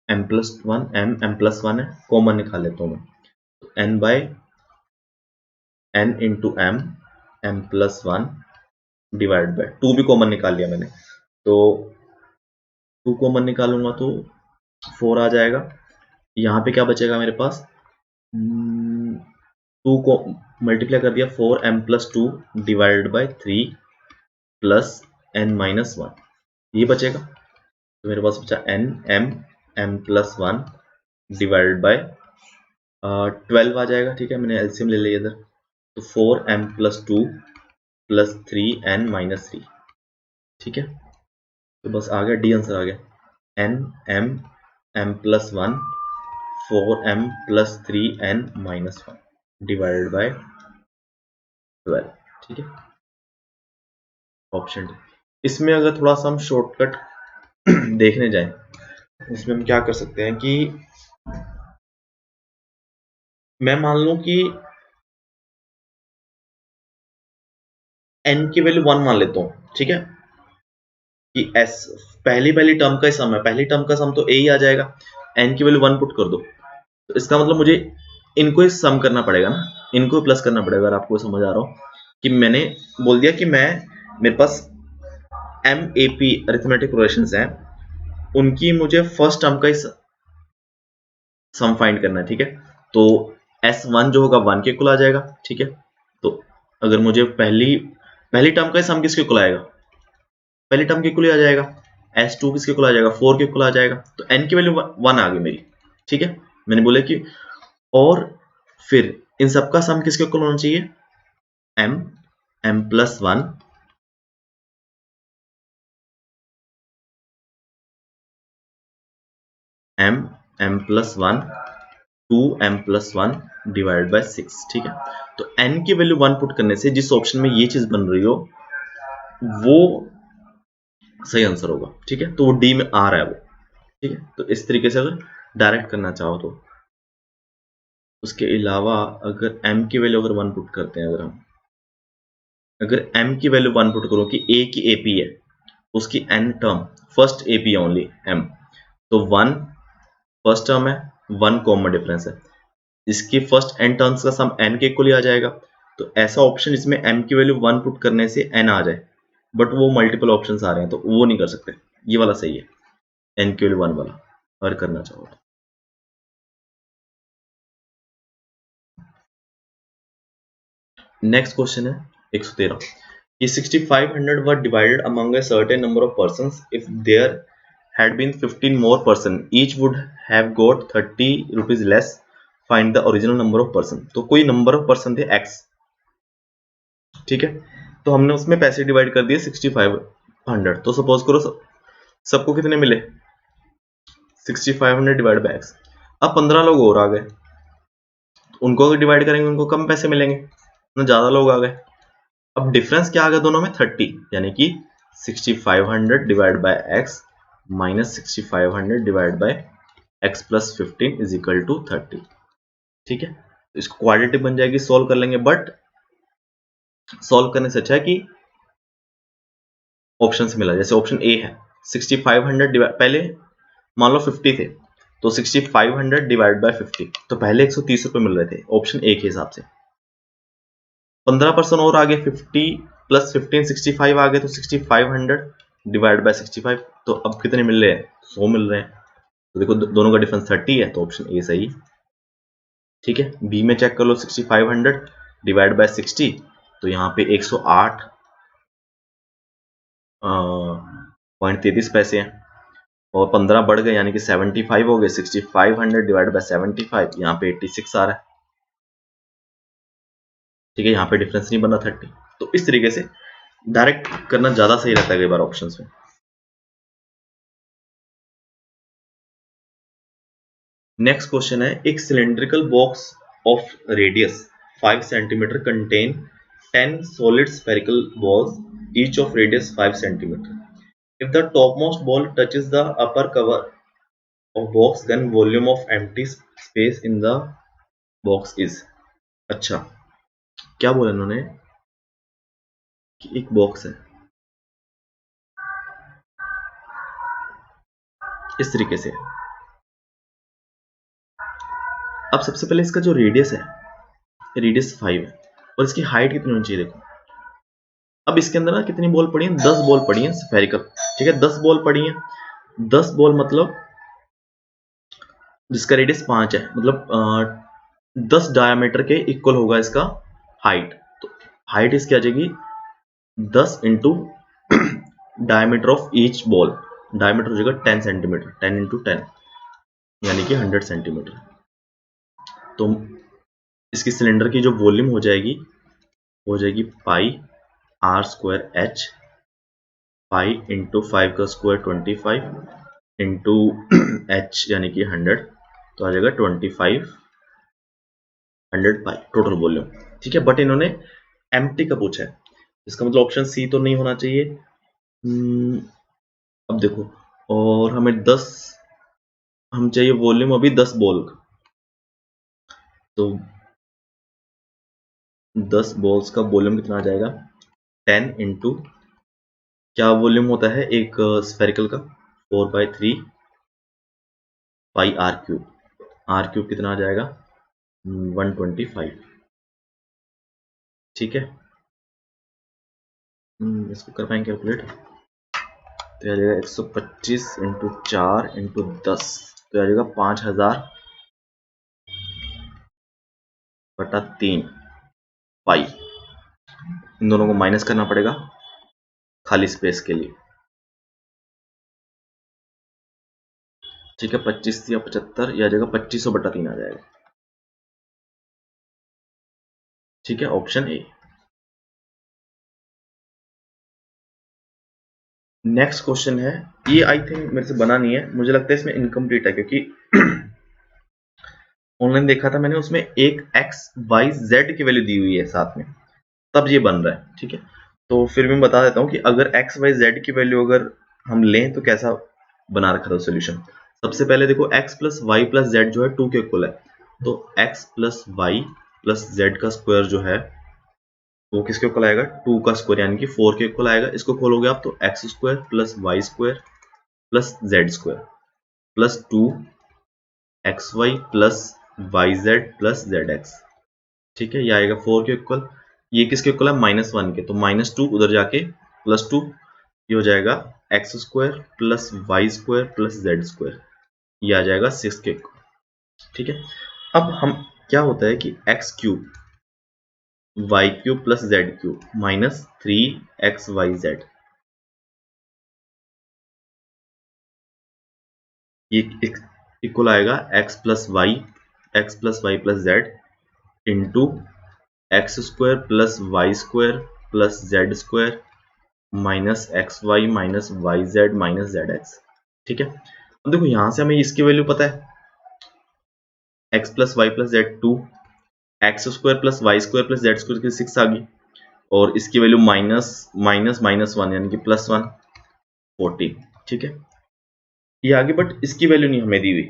m+1 है, कॉमन निकाल लेता हूँ मैं, तो n into m+1 divide by 2 भी कॉमन निकाल लिया मैंने, तो 2 कॉमन निकालूंगा तो 4 आ जाएगा, यहाँ पे क्या बचेगा मेरे पास, 2 को मल्टीप्लाई कर दिया, 4m+2 divided by 3 plus n-1, ये बचेगा, तो मेरे पास बचा m+1 डिवाइडेड बाय 12 आ जाएगा, ठीक है, मैंने एलसीएम ले लिया इधर, तो 4m+2 प्लस 3n-3, ठीक है, तो बस आ गया, डी आंसर आ गया, m+1 4m+3n-1 डिवाइडेड बाय 12, ठीक है, ऑप्शन डी। इसमें अगर थोड़ा सा हम शॉर्टकट देखने जाएं, इसमें हम क्या कर सकते हैं कि मैं मान लूं कि n की वैल्यू 1 मान लेता हूं, ठीक है, कि s पहली टर्म का ही सम है, पहली टर्म का सम तो a ही आ जाएगा, n की वैल्यू 1 पुट कर दो, तो इसका मतलब मुझे इनको ही सम करना पड़ेगा ना, इनको प्लस करना पड़ेगा, अगर आपको समझ आ रहा हो कि मैंने बोल दिया कि मेरे पास MAP अरिथमेटिक प्रोग्रेशंस हैं, उनकी मुझे फर्स्ट टर्म का ही सम फाइंड करना है, ठीक है, तो S1 जो होगा 1 के इक्वल आ जाएगा, ठीक है, तो अगर मुझे पहली टर्म का सम किसके इक्वल आएगा, पहली टर्म के इक्वल ही आ जाएगा, S2 किसके इक्वल आ जाएगा, 4 के इक्वल आ जाएगा, तो n की वैल्यू 1 आ गई मेरी, ठीक है, मैंने बोला कि और फिर इन सबका सम किसके इक्वल होना चाहिए, m+1 m+1 2m+1 divide by 6, ठीक है, तो n की वैल्यू 1 पुट करने से जिस ऑप्शन में ये चीज बन रही हो वो सही आंसर होगा, ठीक है, तो वो डी में आ रहा है वो, ठीक है, तो इस तरीके से अगर डायरेक्ट करना चाहो तो। उसके अलावा अगर m की वैल्यू अगर 1 पुट करते हैं, अगर m की वैल्यू 1 पुट करो कि a की AP है, उसकी n term first AP only m, तो 1 फर्स्ट टर्म है, 1 कॉमन डिफरेंस है, इसकी फर्स्ट n टर्म्स का सम n के इक्वल ही आ जाएगा, तो ऐसा ऑप्शन जिसमें m की वैल्यू 1 पुट करने से n आ जाए, बट वो मल्टीपल ऑप्शंस आ रहे हैं तो वो नहीं कर सकते। ये वाला सही है, n की वैल्यू 1 वाला अगर करना चाहो तो। नेक्स्ट क्वेश्चन है 113 कि 6500 were divided among a certain number of persons. If there had been 15 more person, each would have got 30 rupees less. Find the original number of person. तो कोई नंबर ऑफ पर्सन थे x, ठीक है, तो हमने उसमें पैसे डिवाइड कर दिए 6500। तो सपोज करो सबको कितने मिले 6500 डिवाइड बाय x। अब 15 लोग और आ गए, उनको अगर डिवाइड करेंगे उनको कम पैसे मिलेंगे ना, ज्यादा लोग आ गए। अब डिफरेंस क्या आ गया दोनों में 30, यानी कि 6500 divide by x minus 6500 divide by x plus 15 is equal to 30। ठीक है, तो इसको क्वाड्रेटिक बन जाएगी, सॉल्व कर लेंगे, बट सॉल्व करने से अच्छा है कि ऑप्शन से मिला। जैसे ऑप्शन ए है 6500 डिवाइड, पहले मान लो 50 थे तो 6500 डिवाइड बाय 50, तो पहले 130 रुपए मिल रहे थे ऑप्शन ए के हिसाब से। 15% और आगे 50 प्लस 15 65 आ गए, तो 6500 डिवाइड बाय 65, तो अब कितने मिल रहे हैं 100 मिल रहे हैं। तो देखो दोनों का डिफरेंस 30 है, तो ऑप्शन ए सही। ठीक है, बी में चेक कर लो 6500 डिवाइड बाय 60, तो यहाँ पे 108.33 पैसे हैं, और 15 बढ़ गए यानी कि 75 हो गए। 6500 डिवाइड बाय 75, यहाँ पे 86 आ रहा है। ठीक है, यहाँ पे डिफरेंस नहीं बना 30। तो इस तरीके से डायरेक्ट करना ज्यादा सही रहता है कई बार ऑप्शंस में। नेक्स्ट क्वेश्चन है, एक cylindrical box of radius 5 centimetre contain 10 solid spherical balls, each of radius 5 centimeter. If the topmost ball touches the upper cover of box, then volume of empty space in the box is। अच्छा, क्या बोला इन्होंने कि एक box है इस तरीके से। अब सबसे पहले इसका जो रेडियस है, रेडियस 5 है, और इसकी हाइट कितनी होनी चाहिए देखो। अब इसके अंदर ना कितनी बॉल पड़ी है, 10 बॉल पड़ी है स्फेरिकल। ठीक है, 10 बॉल पड़ी है, 10 बॉल मतलब जिसका रेडियस 5 है, मतलब 10 डायमीटर के इक्वल होगा इसका हाइट। तो हाइट इसकी आ जाएगी 10 into diameter of each ball. Diameter हो जाएगा 10 सेंटीमीटर, 10 इंटू 10 यानी कि 100 सेंटीमीटर। तो इसकी सिलेंडर की जो वॉल्यूम हो जाएगी pi are square H, pi into 5 का स्क्वायर 25 इंटू एच यानी कि 100, तो आ जाएगा 25 100 पाई टोटल वॉल्यूम। ठीक है, बट इन्होंने एम्प्टी का पूछा है, इसका मतलब ऑप्शन सी तो नहीं होना चाहिए। अब देखो, और हमें 10 हम चाहिए वॉल्यूम अभी 10 बॉल का, तो 10 बॉल्स का वॉल्यूम कितना आ जाएगा 10 इंटू क्या वॉल्यूम होता है एक स्फेरिकल का 4/3 पाई आर क्यूब। आर क्यूब कितना आ जाएगा 125। ठीक है, इसको कर पाएंगे कैलकुलेट, तो आ जाएगा 125 इंटू 4 इंटू 10, तो आ जाएगा 5000/3 पाई। इन दोनों को माइनस करना पड़ेगा खाली स्पेस के लिए। ठीक है, 25 या 75, या जाएगा 2500/3 आ जाएगा। ठीक है, ऑप्शन ए। नेक्स्ट क्वेश्चन है, ये आई थिंक मेरे से बना नहीं है, मुझे लगता है इसमें इनकम्प्लीट है, क्योंकि ऑनलाइन देखा था मैंने, उसमें एक x y z की वैल्यू दी हुई है साथ में, तब ये बन रहा है। ठीक है, तो फिर मैं बता देता हूँ कि अगर x y z की वैल्यू अगर हम लें तो कैसा बना रखा था सोल्यूशन। सबसे पहले देखो x plus Y plus z जो है 2 के इक्वल है, तो x plus Y plus z का स्क्वायर जो है वो किसके इक्वल आएगा 2 का स्क्वायर यानी कि 4 के इक्वल आएगा। इसको खोलोगे आप तो x square plus y square plus z square plus 2 x y plus y z plus z x. ठीक है, ये आएगा 4 के इक्वल। ये किसके इक्वल है, -1 के, तो -2 उधर जाके +2, ये हो जाएगा x² + y² + z², ये आ जाएगा 6 के इक्वल। ठीक है, अब हम क्या होता है कि x³ y³ + z³ -3xyz, ये इक्वल आएगा x + y + z into x² + y² + z² -xy -yz -zx। ठीक है, अब देखो यहां से हमें इसकी वैल्यू पता है, x + y + z 2, x² + y² + z² की 6 आ गई, और इसकी वैल्यू -1 यानी कि +1 14। ठीक है, ये आगे, बट इसकी वैल्यू नहीं हमें दी हुई,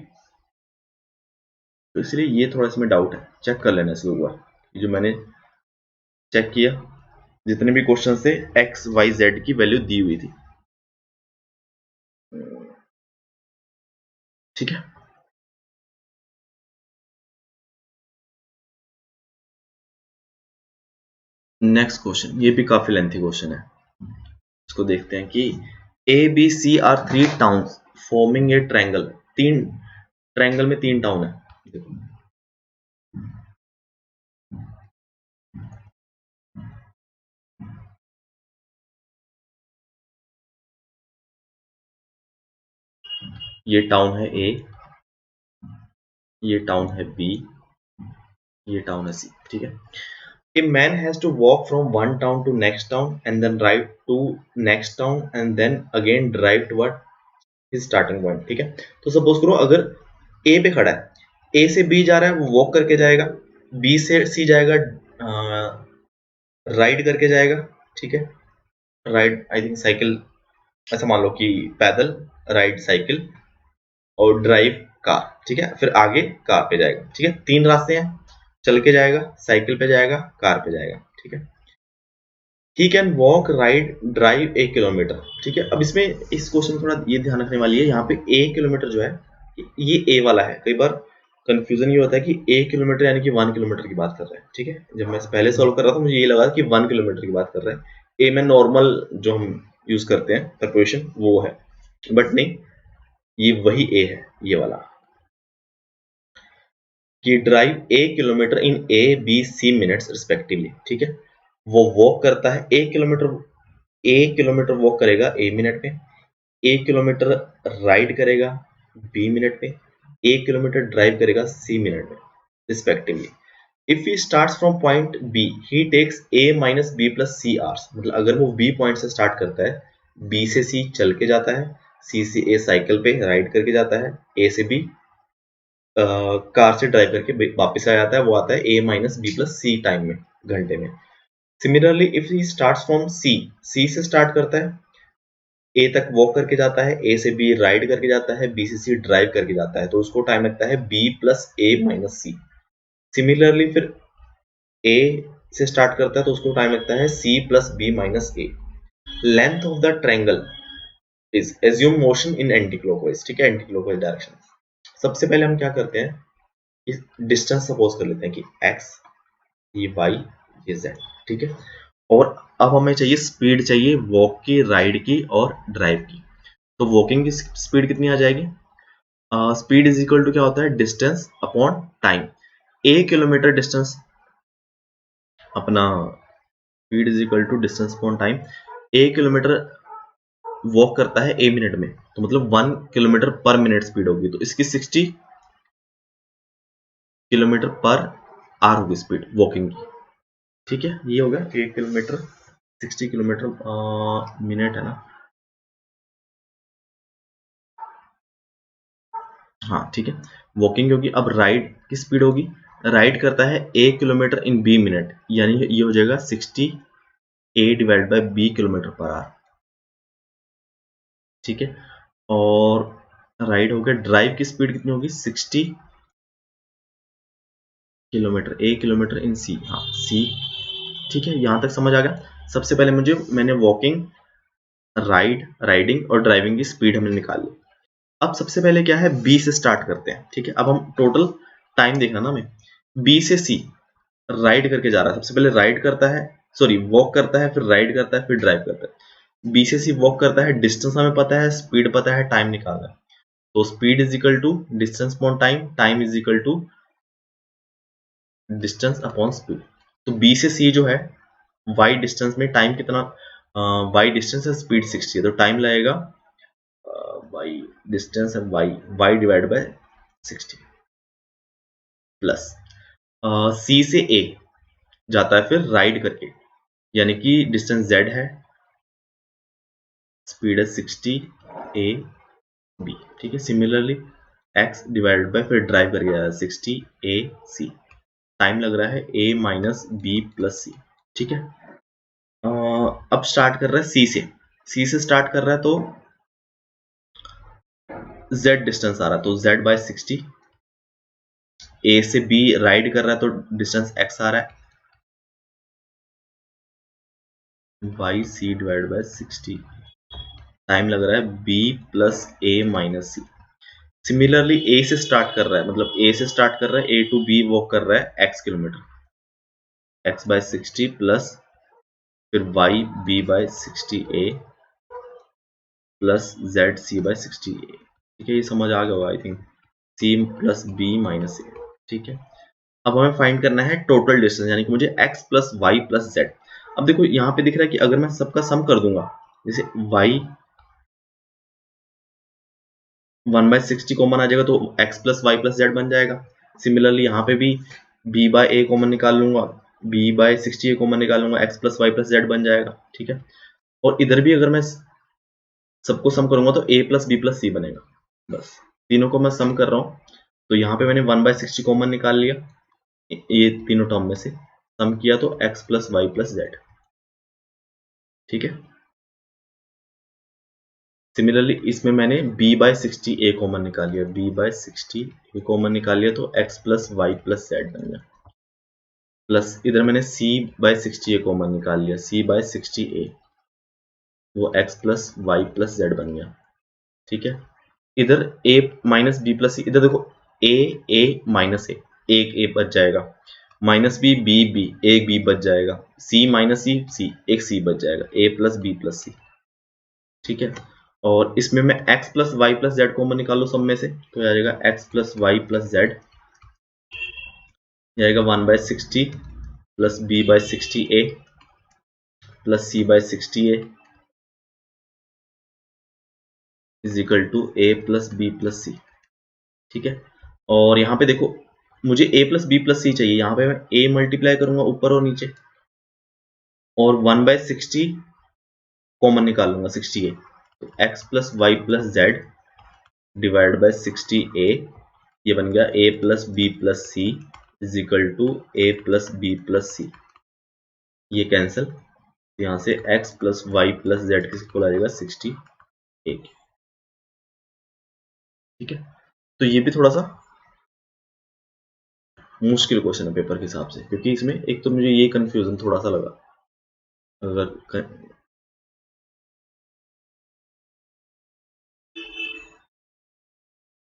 तो इसलिए ये थोड़ा इसमें डाउट है, चेक कर लेना इसको एक बार। जो मैंने चेक किया, जितने भी क्वेश्चन से x y z की वैल्यू दी हुई थी। ठीक है, नेक्स्ट क्वेश्चन, ये भी काफी लेंथी क्वेश्चन है, इसको देखते हैं कि ABC are 3 towns forming a triangle, 3 triangle में 3 टाउन है। देखो ये टाउन है A, ये टाउन है B, ये टाउन है C। ठीक है, A man has to walk from one town to next town and then drive to next town and then again drive toward his starting point। ठीक है, तो सपोज करो अगर A पे खड़ा है, A से B जा रहा है, वो वॉक करके जाएगा, B से C जाएगा राइड करके जाएगा। ठीक है, राइड आई थिंक साइकिल, ऐसा मान लो कि पैदल, राइड साइकिल, और ड्राइव कार। ठीक है, फिर आगे कार पे जाएगा। ठीक है, 3 रास्ते हैं, चल के जाएगा, साइकिल पे जाएगा, कार पे जाएगा। ठीक है, he can walk ride drive 1 kilometre. ठीक है, अब इसमें इस क्वेश्चन में थोड़ा ये ध्यान रखने वाली है, यहाँ पे 1 किलोमीटर जो है ये ए वाला है। कई बार कंफ्यूजन ये होता है कि 1 किलोमीटर यानी कि 1 किलोमीटर की बात कर रहे हैं। ठीक है, जब मैं पहले सॉल्व कर रहा था मुझे ये लगा कि 1 किलोमीटर की बात कर रहे हैं। ए में नॉर्मल जो हम यूज करते हैं प्रिपरेशन वो है, बट नहीं, ये वही ए है, ये वाला, कि drive 1 kilometre in A, B, C minutes respectively. ठीक है, वो वॉक करता है 1 किलोमीटर वॉक करेगा A मिनट में, 1 किलोमीटर राइड करेगा B मिनट में, 1 किलोमीटर ड्राइव करेगा C मिनट में respectively. If he starts from point B he takes A - B + C hours। मतलब अगर वो B पॉइंट से स्टार्ट करता है, B से C चल के जाता है, C से A साइकिल पे राइड करके जाता है, A से B कार से ड्राइव करके वापस आ जाता है, वो आता है A - B + C टाइम में, घंटे में। Similarly if he starts from C से स्टार्ट करता है, A तक वॉक करके जाता है, A से B राइड करके जाता है, B से C ड्राइव करके जाता है, तो उसको टाइम लगता है B + A - C। सिमिलरली फिर A से स्टार्ट करता है तो उसको टाइम लगता है C + B - A। Length of the triangle is assume motion in anti clockwise. ठीक है, एंटी क्लॉकवाइज डायरेक्शन। सबसे पहले हम क्या करते हैं, इस डिस्टेंस सपोज कर लेते हैं कि x, ये y, ये z। ठीक है, और अब हमें चाहिए स्पीड, चाहिए वॉक की, राइड की और ड्राइव की। तो वॉकिंग की स्पीड कितनी आ जाएगी, स्पीड इज इक्वल टू क्या होता है, distance upon time. 1 kilometre distance अपना, speed is equal to distance upon time. 1 kilometre walk करता है A मिनट में, तो मतलब 1 किलोमीटर पर मिनट स्पीड होगी, तो इसकी 60 किलोमीटर पर आवर होगी स्पीड वॉकिंग की। ठीक है, ये हो गया 1 किलोमीटर 60 किलोमीटर मिनट है ना। हाँ ठीक है, वॉकिंग होगी। अब राइड की स्पीड होगी, राइड करता है 1 किलोमीटर इन B मिनट, यानी ये हो जाएगा 60 A divide bye B kilometre per hour. ठीक है, और राइड हो गया। ड्राइव की स्पीड कितनी होगी, 60 किलोमीटर, 1 किलोमीटर इन C। हाँ C। ठीक है, यहां तक समझ आ गया। सबसे पहले मैंने वॉकिंग, राइडिंग और ड्राइविंग की स्पीड हमने निकाल ली। अब सबसे पहले क्या है, B से स्टार्ट करते हैं। ठीक है, अब हम टोटल टाइम देखना ना हमें, B से C, राइड करके जा रहा है, सबसे पहले राइड करता है, सॉरी वॉक करता है, फिर राइड करता है, फिर ड्राइव करता है। बी से सी वॉक करता है, डिस्टेंस हमें पता है, स्पीड पता है, टाइम निकालना है। तो speed is equal to distance upon time, time is equal to distance upon speed. तो बी से सी जो है y डिस्टेंस में टाइम कितना, y डिस्टेंस है, स्पीड 60 है, तो टाइम लगेगा y डिस्टेंस है y divide by 60 plus c से a जाता है फिर राइड करके, यानी कि डिस्टेंस z है, स्पीड है 60 a b, ठीक है। सिमिलरली x डिवाइड बाय फिर ड्राइव करके आया 60 a c, टाइम लग रहा है a minus B plus C, ठीक है। अब स्टार्ट कर रहा है सी से स्टार्ट कर रहा है, तो z डिस्टेंस आ रहा है, तो z बाय 60, a से b राइड कर रहा है तो डिस्टेंस x आ रहा है, by C divide by 60, time लग रहा है b plus a minus C. Similarly a से स्टार्ट कर रहा है, मतलब a से स्टार्ट कर रहा है, a टू b वॉक कर रहा है x kilometre, x by 60 plus फिर y b by 60 a plus z c by 60 a, ठीक है। ये समझ आ गया होगा I think, c plus b minus a, ठीक है। अब हमें फाइंड करना है टोटल डिस्टेंस, यानी कि मुझे x plus Y plus Z. अब देखो यहाँ पे दिख रहा है कि अगर मैं सबका सम कर दूंगा, जैसे y 1/60 कॉमन आ जाएगा तो x plus Y plus Z बन जाएगा। सिमिलरली यहाँ पे भी b बाय a कॉमन निकाल लूंगा, b बाय 60 कॉमन निकाल लूंगा, x plus Y plus Z बन जाएगा, ठीक है। और इधर भी अगर मैं सबको सम करूंगा तो a प्लस बी प्लस सी बनेगा। बस तीनों को मैं सम कर रहा हूँ, तो यहाँ पे मैंने 1/60 कॉमन निकाल लिया, ये तीनों टर्म में से सम किया तो x plus Y plus Z, ठीक है। सिमिलरली इसमें मैंने b बाय 60 a कॉमन निकाल लिया, b बाय 60 a कॉमन निकाल लिया तो x plus Y plus Z बन गया, प्लस इधर मैंने c बाय 60 a कॉमन निकाल लिया, c बाय 60 a वो x plus Y plus Z बन गया, ठीक है। इधर a minus B plus C, इधर देखो a माइनस a, एक a बच जाएगा, माइनस b b एक b बच जाएगा, c माइनस c एक c बच जाएगा, a plus B plus C, ठीक है। और इसमें मैं x plus Y plus Z common निकाल लो सब में से, तो आ जाएगा x plus Y plus Z, जाएगा 1/60 plus b by 60 a plus c by 60 a is equal to a plus B plus C, ठीक है। और यहाँ पे देखो मुझे a plus B plus C चाहिए, यहाँ पे मैं a मल्टीप्लाई करूंगा ऊपर और नीचे, और 1/60 कॉमन निकाल लूंगा 60a, तो x plus Y plus Z divide by 60a, ये बन गया a plus B plus C is equal to a plus B plus C, ये कैंसिल, यहाँ से x plus Y plus Z किसको इक्वल आ जाएगा 60a, ठीक है। तो ये भी थोड़ा सा मुश्किल क्वेश्चन है पेपर के हिसाब से, क्योंकि इसमें एक तो मुझे ये कंफ्यूजन थोड़ा सा लगा, अगर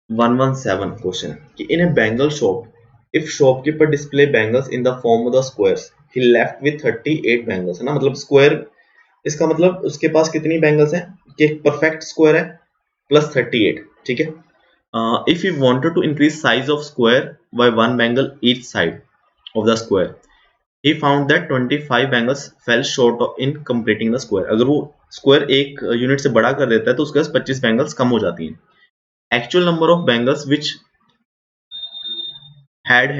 117 क्वेश्चन कि in a bangle shop if shopkeeper display bangles in the form of the squares he left with 38 bangles, है ना, मतलब स्क्वायर, इसका मतलब उसके पास कितनी बैंगल्स हैं कि एक परफेक्ट स्क्वायर है प्लस 38, ठीक है। If you wanted to increase size of square by one bangle each side of the square he found that 25 bangles fell short in completing the square, अगर वो स्क्वायर एक unit से बड़ा कर देता है तो उसके पास 25 बैंगल्स कम हो जाती हैं। Actual number of bangles which had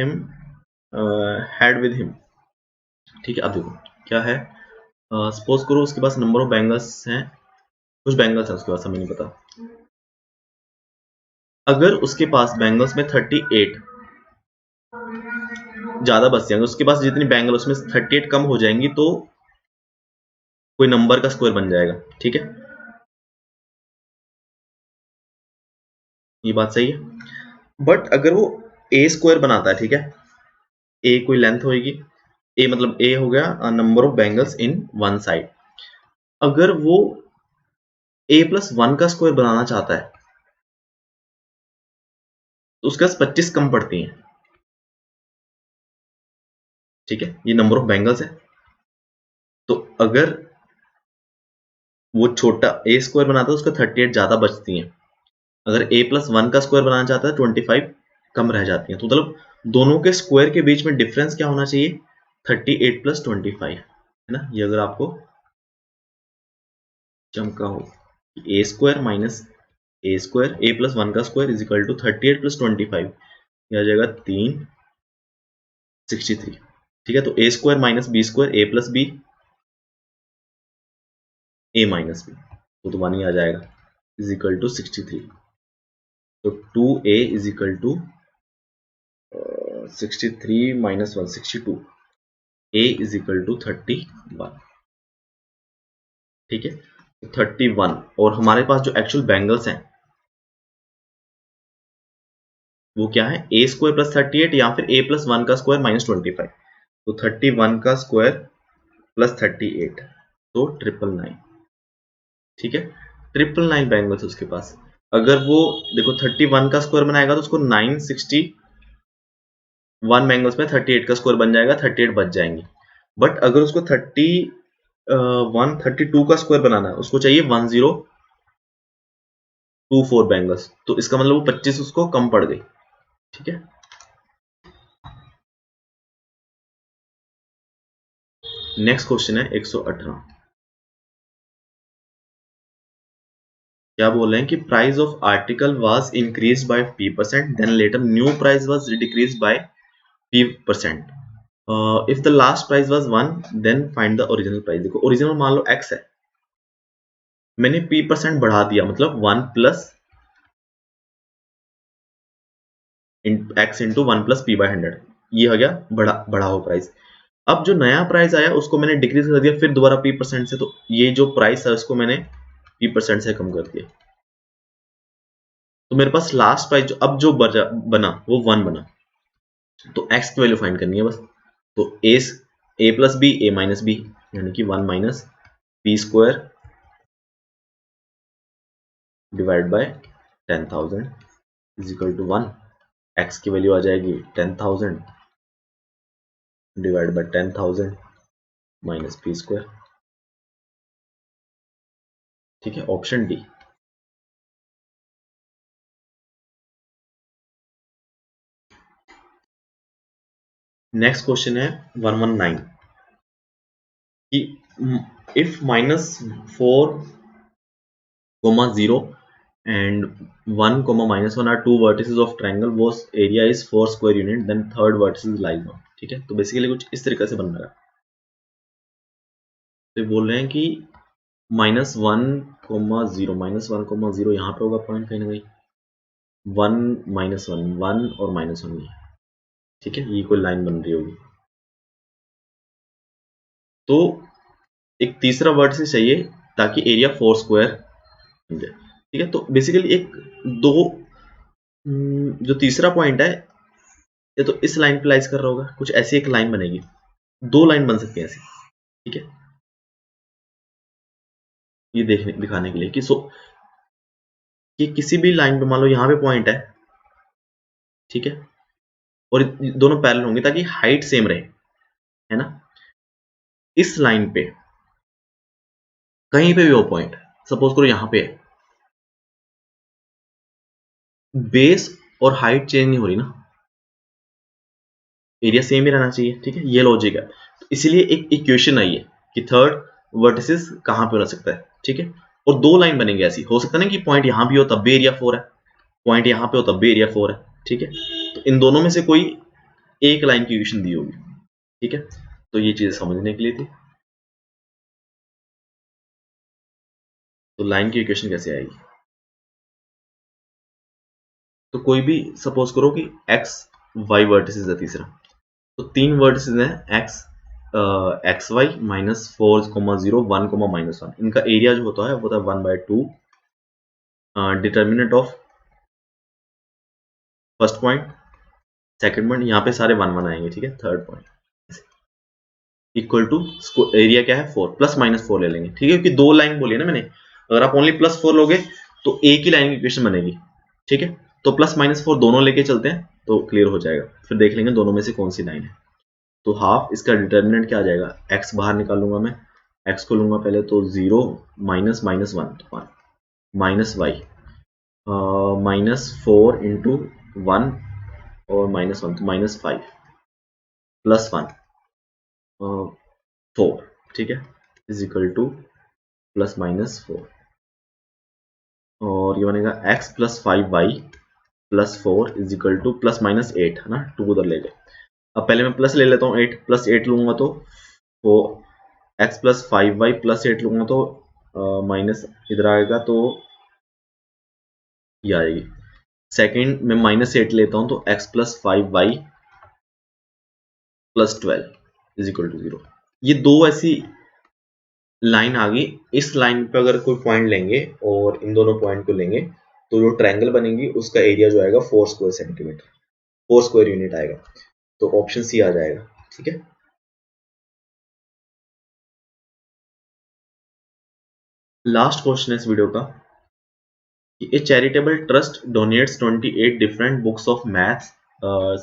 with him, ठीक है। अब देखो क्या है, सपोज करो उसके पास नंबर ऑफ बैंगल्स हैं, कुछ बैंगल्स हैं उसके पास, हमें नहीं पता। अगर उसके पास बैंगल्स में 38 ज्यादा बच जाएंगे, उसके पास जितनी बैंगल उसमें 38 कम हो जाएंगी तो कोई नंबर का स्क्वायर बन जाएगा, ठीक है। ये बात सही है, बट अगर वो ए स्क्वायर बनाता है, ठीक है, ए कोई लेंथ होगी, ए मतलब ए हो गया number of bangles in one side, अगर वो ए प्लस वन का स्क्वायर बनाना चाहता है तो उसके पास 25 कम पड़ती हैं, ठीक है, ये नंबर ऑफ बैंगल्स है। तो अगर वो छोटा ए स्क्वायर बनाता है उसका 38 ज्यादा बचती हैं, अगर a प्लस 1 का स्क्वायर बनाना चाहता है 25 कम रह जाती है। तो मतलब दोनों के स्क्वायर के बीच में डिफरेंस क्या होना चाहिए, 38 प्लस 25, है ना। ये अगर आपको चमका हो, A square minus A square, A plus 1 का square is equal to 38 plus 25, यह आ जाएगा 363। ठीक है, तो A square minus B square, A plus B, A minus B, तो 1 ही आ जाएगा, इज इक्वल टू 63। तो 2a is equal to 63 minus 1 62, a is equal to 31। ठीक है, तो 31, और हमारे पास जो एक्चुअल बैंगल्स हैं वो क्या है, ए स्क्वायर प्लस 38 या फिर ए प्लस 1 का स्क्वायर माइनस 25। तो 31 का स्क्वायर प्लस 38, तो 999। ठीक है, 999 बैंगल्स उसके पास। अगर वो देखो 31 का स्क्वायर बनाएगा तो उसको 961 बैंगल्स में 38 का स्क्वायर बन जाएगा, 38 बच जाएंगे। बट अगर उसको 132 का स्क्वायर बनाना है, उसको चाहिए 1024 बैंगल्स, तो इसका मतलब वो 25 उसको कम पड़ गई। ठीक है, नेक्स्ट क्वेश्चन है 118। क्या बोल रहे हैं कि price of article was increase by p%, then later new price was decrease by p%। If the last price was 1 then find the original price. देखो ओरिजिनल मान लो x है, मैंने p% बढ़ा दिया, मतलब 1 plus x into 1 plus p/100, ये हो गया बढ़ा हुआ प्राइस। अब जो नया प्राइस आया उसको मैंने डिक्रीज कर दिया फिर दोबारा p% से, तो ये जो प्राइस है उसको मैंने p% से कम कर दिया। तो मेरे पास लास्ट प्राइस जो अब जो बना वो 1 बना, तो x की वैल्यू फाइंड करनी है बस। तो a plus B, a minus B, यानी कि 1 minus p square divide bye 10,000 is equal to 1। x की वैल्यू आ जाएगी 10,000 डिवाइड बाय 10,000 माइनस p स्क्वायर। ठीक है, ऑप्शन डी। नेक्स्ट क्वेश्चन है 119 कि इफ -4, 0 and 1, -1 are two vertices of triangle whose area is 4 square unit, then third vertices lies on। ठीक है, तो बेसिकली कुछ इस तरीके से बन रहा है। तो बोल रहे हैं कि -1, 0 यहाँ पे होगा पॉइंट कहीं ना कहीं, 1 -1 1 और -1 ये। ठीक है, ये कोई लाइन बन रही होगी। तो एक तीसरा वर्टिस चाहिए ताकि एरिया 4 स्क्वायर बन जाए। ठीक है, तो बेसिकली एक दो जो तीसरा पॉइंट है ये तो इस लाइन पे लाइज कर रहा होगा, कुछ ऐसी एक लाइन बनेगी, दो लाइन बन सकती है ऐसी। ठीक है, ये दिखाने के लिए कि किसी भी लाइन पे मान लो यहाँ पे पॉइंट है, ठीक है, और दोनों पैरेलल होंगे ताकि हाइट सेम रहे, है ना। इस लाइन पे कहीं पे भी वो पॉइंट, सपोज करो यहाँ पे है, बेस और हाइट चेंज नहीं हो रही ना, एरिया सेम ही रहना चाहिए। ठीक है, ये लॉजिक है। तो इसीलिए एक इक्वेशन आई है कि थर्ड वर्टिसेस कहां पे हो सकता है। ठीक है, और दो लाइन बनेंगे ऐसी, हो सकता है ना कि पॉइंट यहां भी हो तब भी एरिया 4 है, पॉइंट यहां पे हो तब भी एरिया 4 है। ठीक है, तो इन दोनों में से कोई एक लाइन की इक्वेशन दी होगी। ठीक है, तो ये चीज समझने के लिए थी। तो लाइन की इक्वेशन कैसे आएगी, तो कोई भी सपोज करो कि एक्स वाई वर्टिसेस है तीसरा, तो तीन वर्टिसेस हैं एक्स वाई -4, 0 1, -1, इनका एरिया जो होता है वो होता है 1/2 determinant of first point, second point, यहाँ पे सारे 1 1 आएंगे। ठीक है, third point equal to area क्या है 4 प्लस -4 ले लेंगे। ठीक है, क्योंकि दो लाइन बोली है ना मैंने, अगर आप ओनली +4 लोगे तो एक ही लाइन की इक्वेशन बनेगी। ठीक है, तो +-4 दोनों लेके चलते हैं तो क्लियर हो जाएगा, फिर देख लेंगे दोनों में से कौन सी लाइन है। तो हाफ इसका डिटर्मिनेंट क्या आ जाएगा, x बाहर निकालूंगा मैं, x को लूंगा पहले तो 0 minus minus 1 minus Y -4 into 1 और -1 तो -5 प्लस 1 4, ठीक है, इज इक्वल टू प्लस -4 और ये बनेगा x plus 5y plus 4 is equal two plus -8 है ना, 2 उधर ले गए। अब पहले मैं प्लस ले लेता हूँ, 8 प्लस 8 लूंगा तो वो x प्लस 5y प्लस 8 लूंगा तो माइनस इधर आएगा तो ये आएगी। सेकेंड में -8 लेता हूं तो x plus 5y plus 12 is equal to 0। ये दो ऐसी लाइन आ गई। इस लाइन पे अगर कोई पॉइंट लेंगे और इन दोनों पॉइंट को लेंगे तो जो ट्रायंगल बनेगी उसका एरिया जो आएगा 4 स्क्वायर सेंटीमीटर, 4 स्क्वायर यूनिट आएगा। तो ऑप्शन सी आ जाएगा, ठीक है। लास्ट क्वेश्चन है इस वीडियो का, A charitable trust donates 28 different books of maths,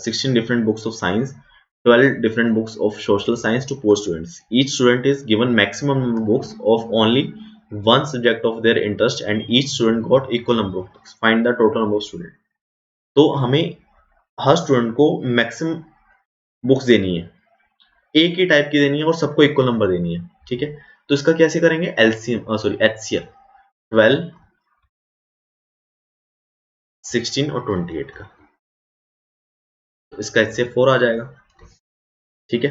16 different books of science, 12 different books of social science to poor students. Each student is given maximum number of books of only one subject of their interest and each student got equal number of books. Find the total number of students. तो हमें हर student को maximum books देनी है, एक ही type की देनी है और सबको इक्वल नंबर देनी है, ठीक है। तो इसका कैसे करेंगे, एलसीएम सॉरी एचसीएफ 12 16 और 28 का, तो इसका HCF 4 आ जाएगा, ठीक है।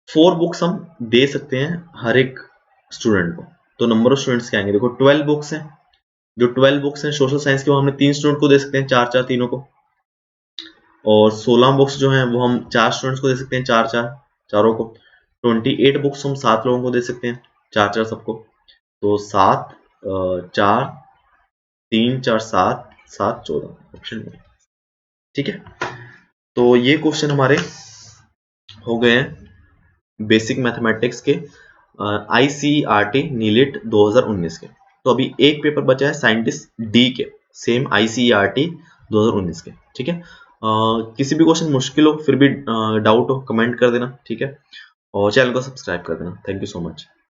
4 बुक्स हम दे सकते हैं हर एक स्टूडेंट को। तो नंबर ऑफ स्टूडेंट्स क्या आएंगे, देखो 12 बुक्स हैं, जो 12 बुक्स हैं सोशल साइंस के वो हमने 3 स्टूडेंट को दे सकते हैं, 4 4 तीनों को। और 16 बुक्स जो हैं वो हम 4 स्टूडेंट्स को दे सकते हैं, 4 4 चारों को। 28 बुक्स हम 7 लोगों को दे सकते हैं, 4 4 सबको। तो 7 4 3 4 7 7 14 ऑप्शन में, ठीक है। तो ये क्वेश्चन हमारे हो गए हैं बेसिक मैथमेटिक्स के ICERT नीलिट 2019 के। तो अभी एक पेपर बचा है साइंटिस्ट डी के, सेम ICERT 2019 के, ठीक है। किसी भी क्वेश्चन मुश्किल हो फिर भी डाउट हो कमेंट कर देना, ठीक है, और चैनल को सब्सक्राइब कर देना। Thank you so much.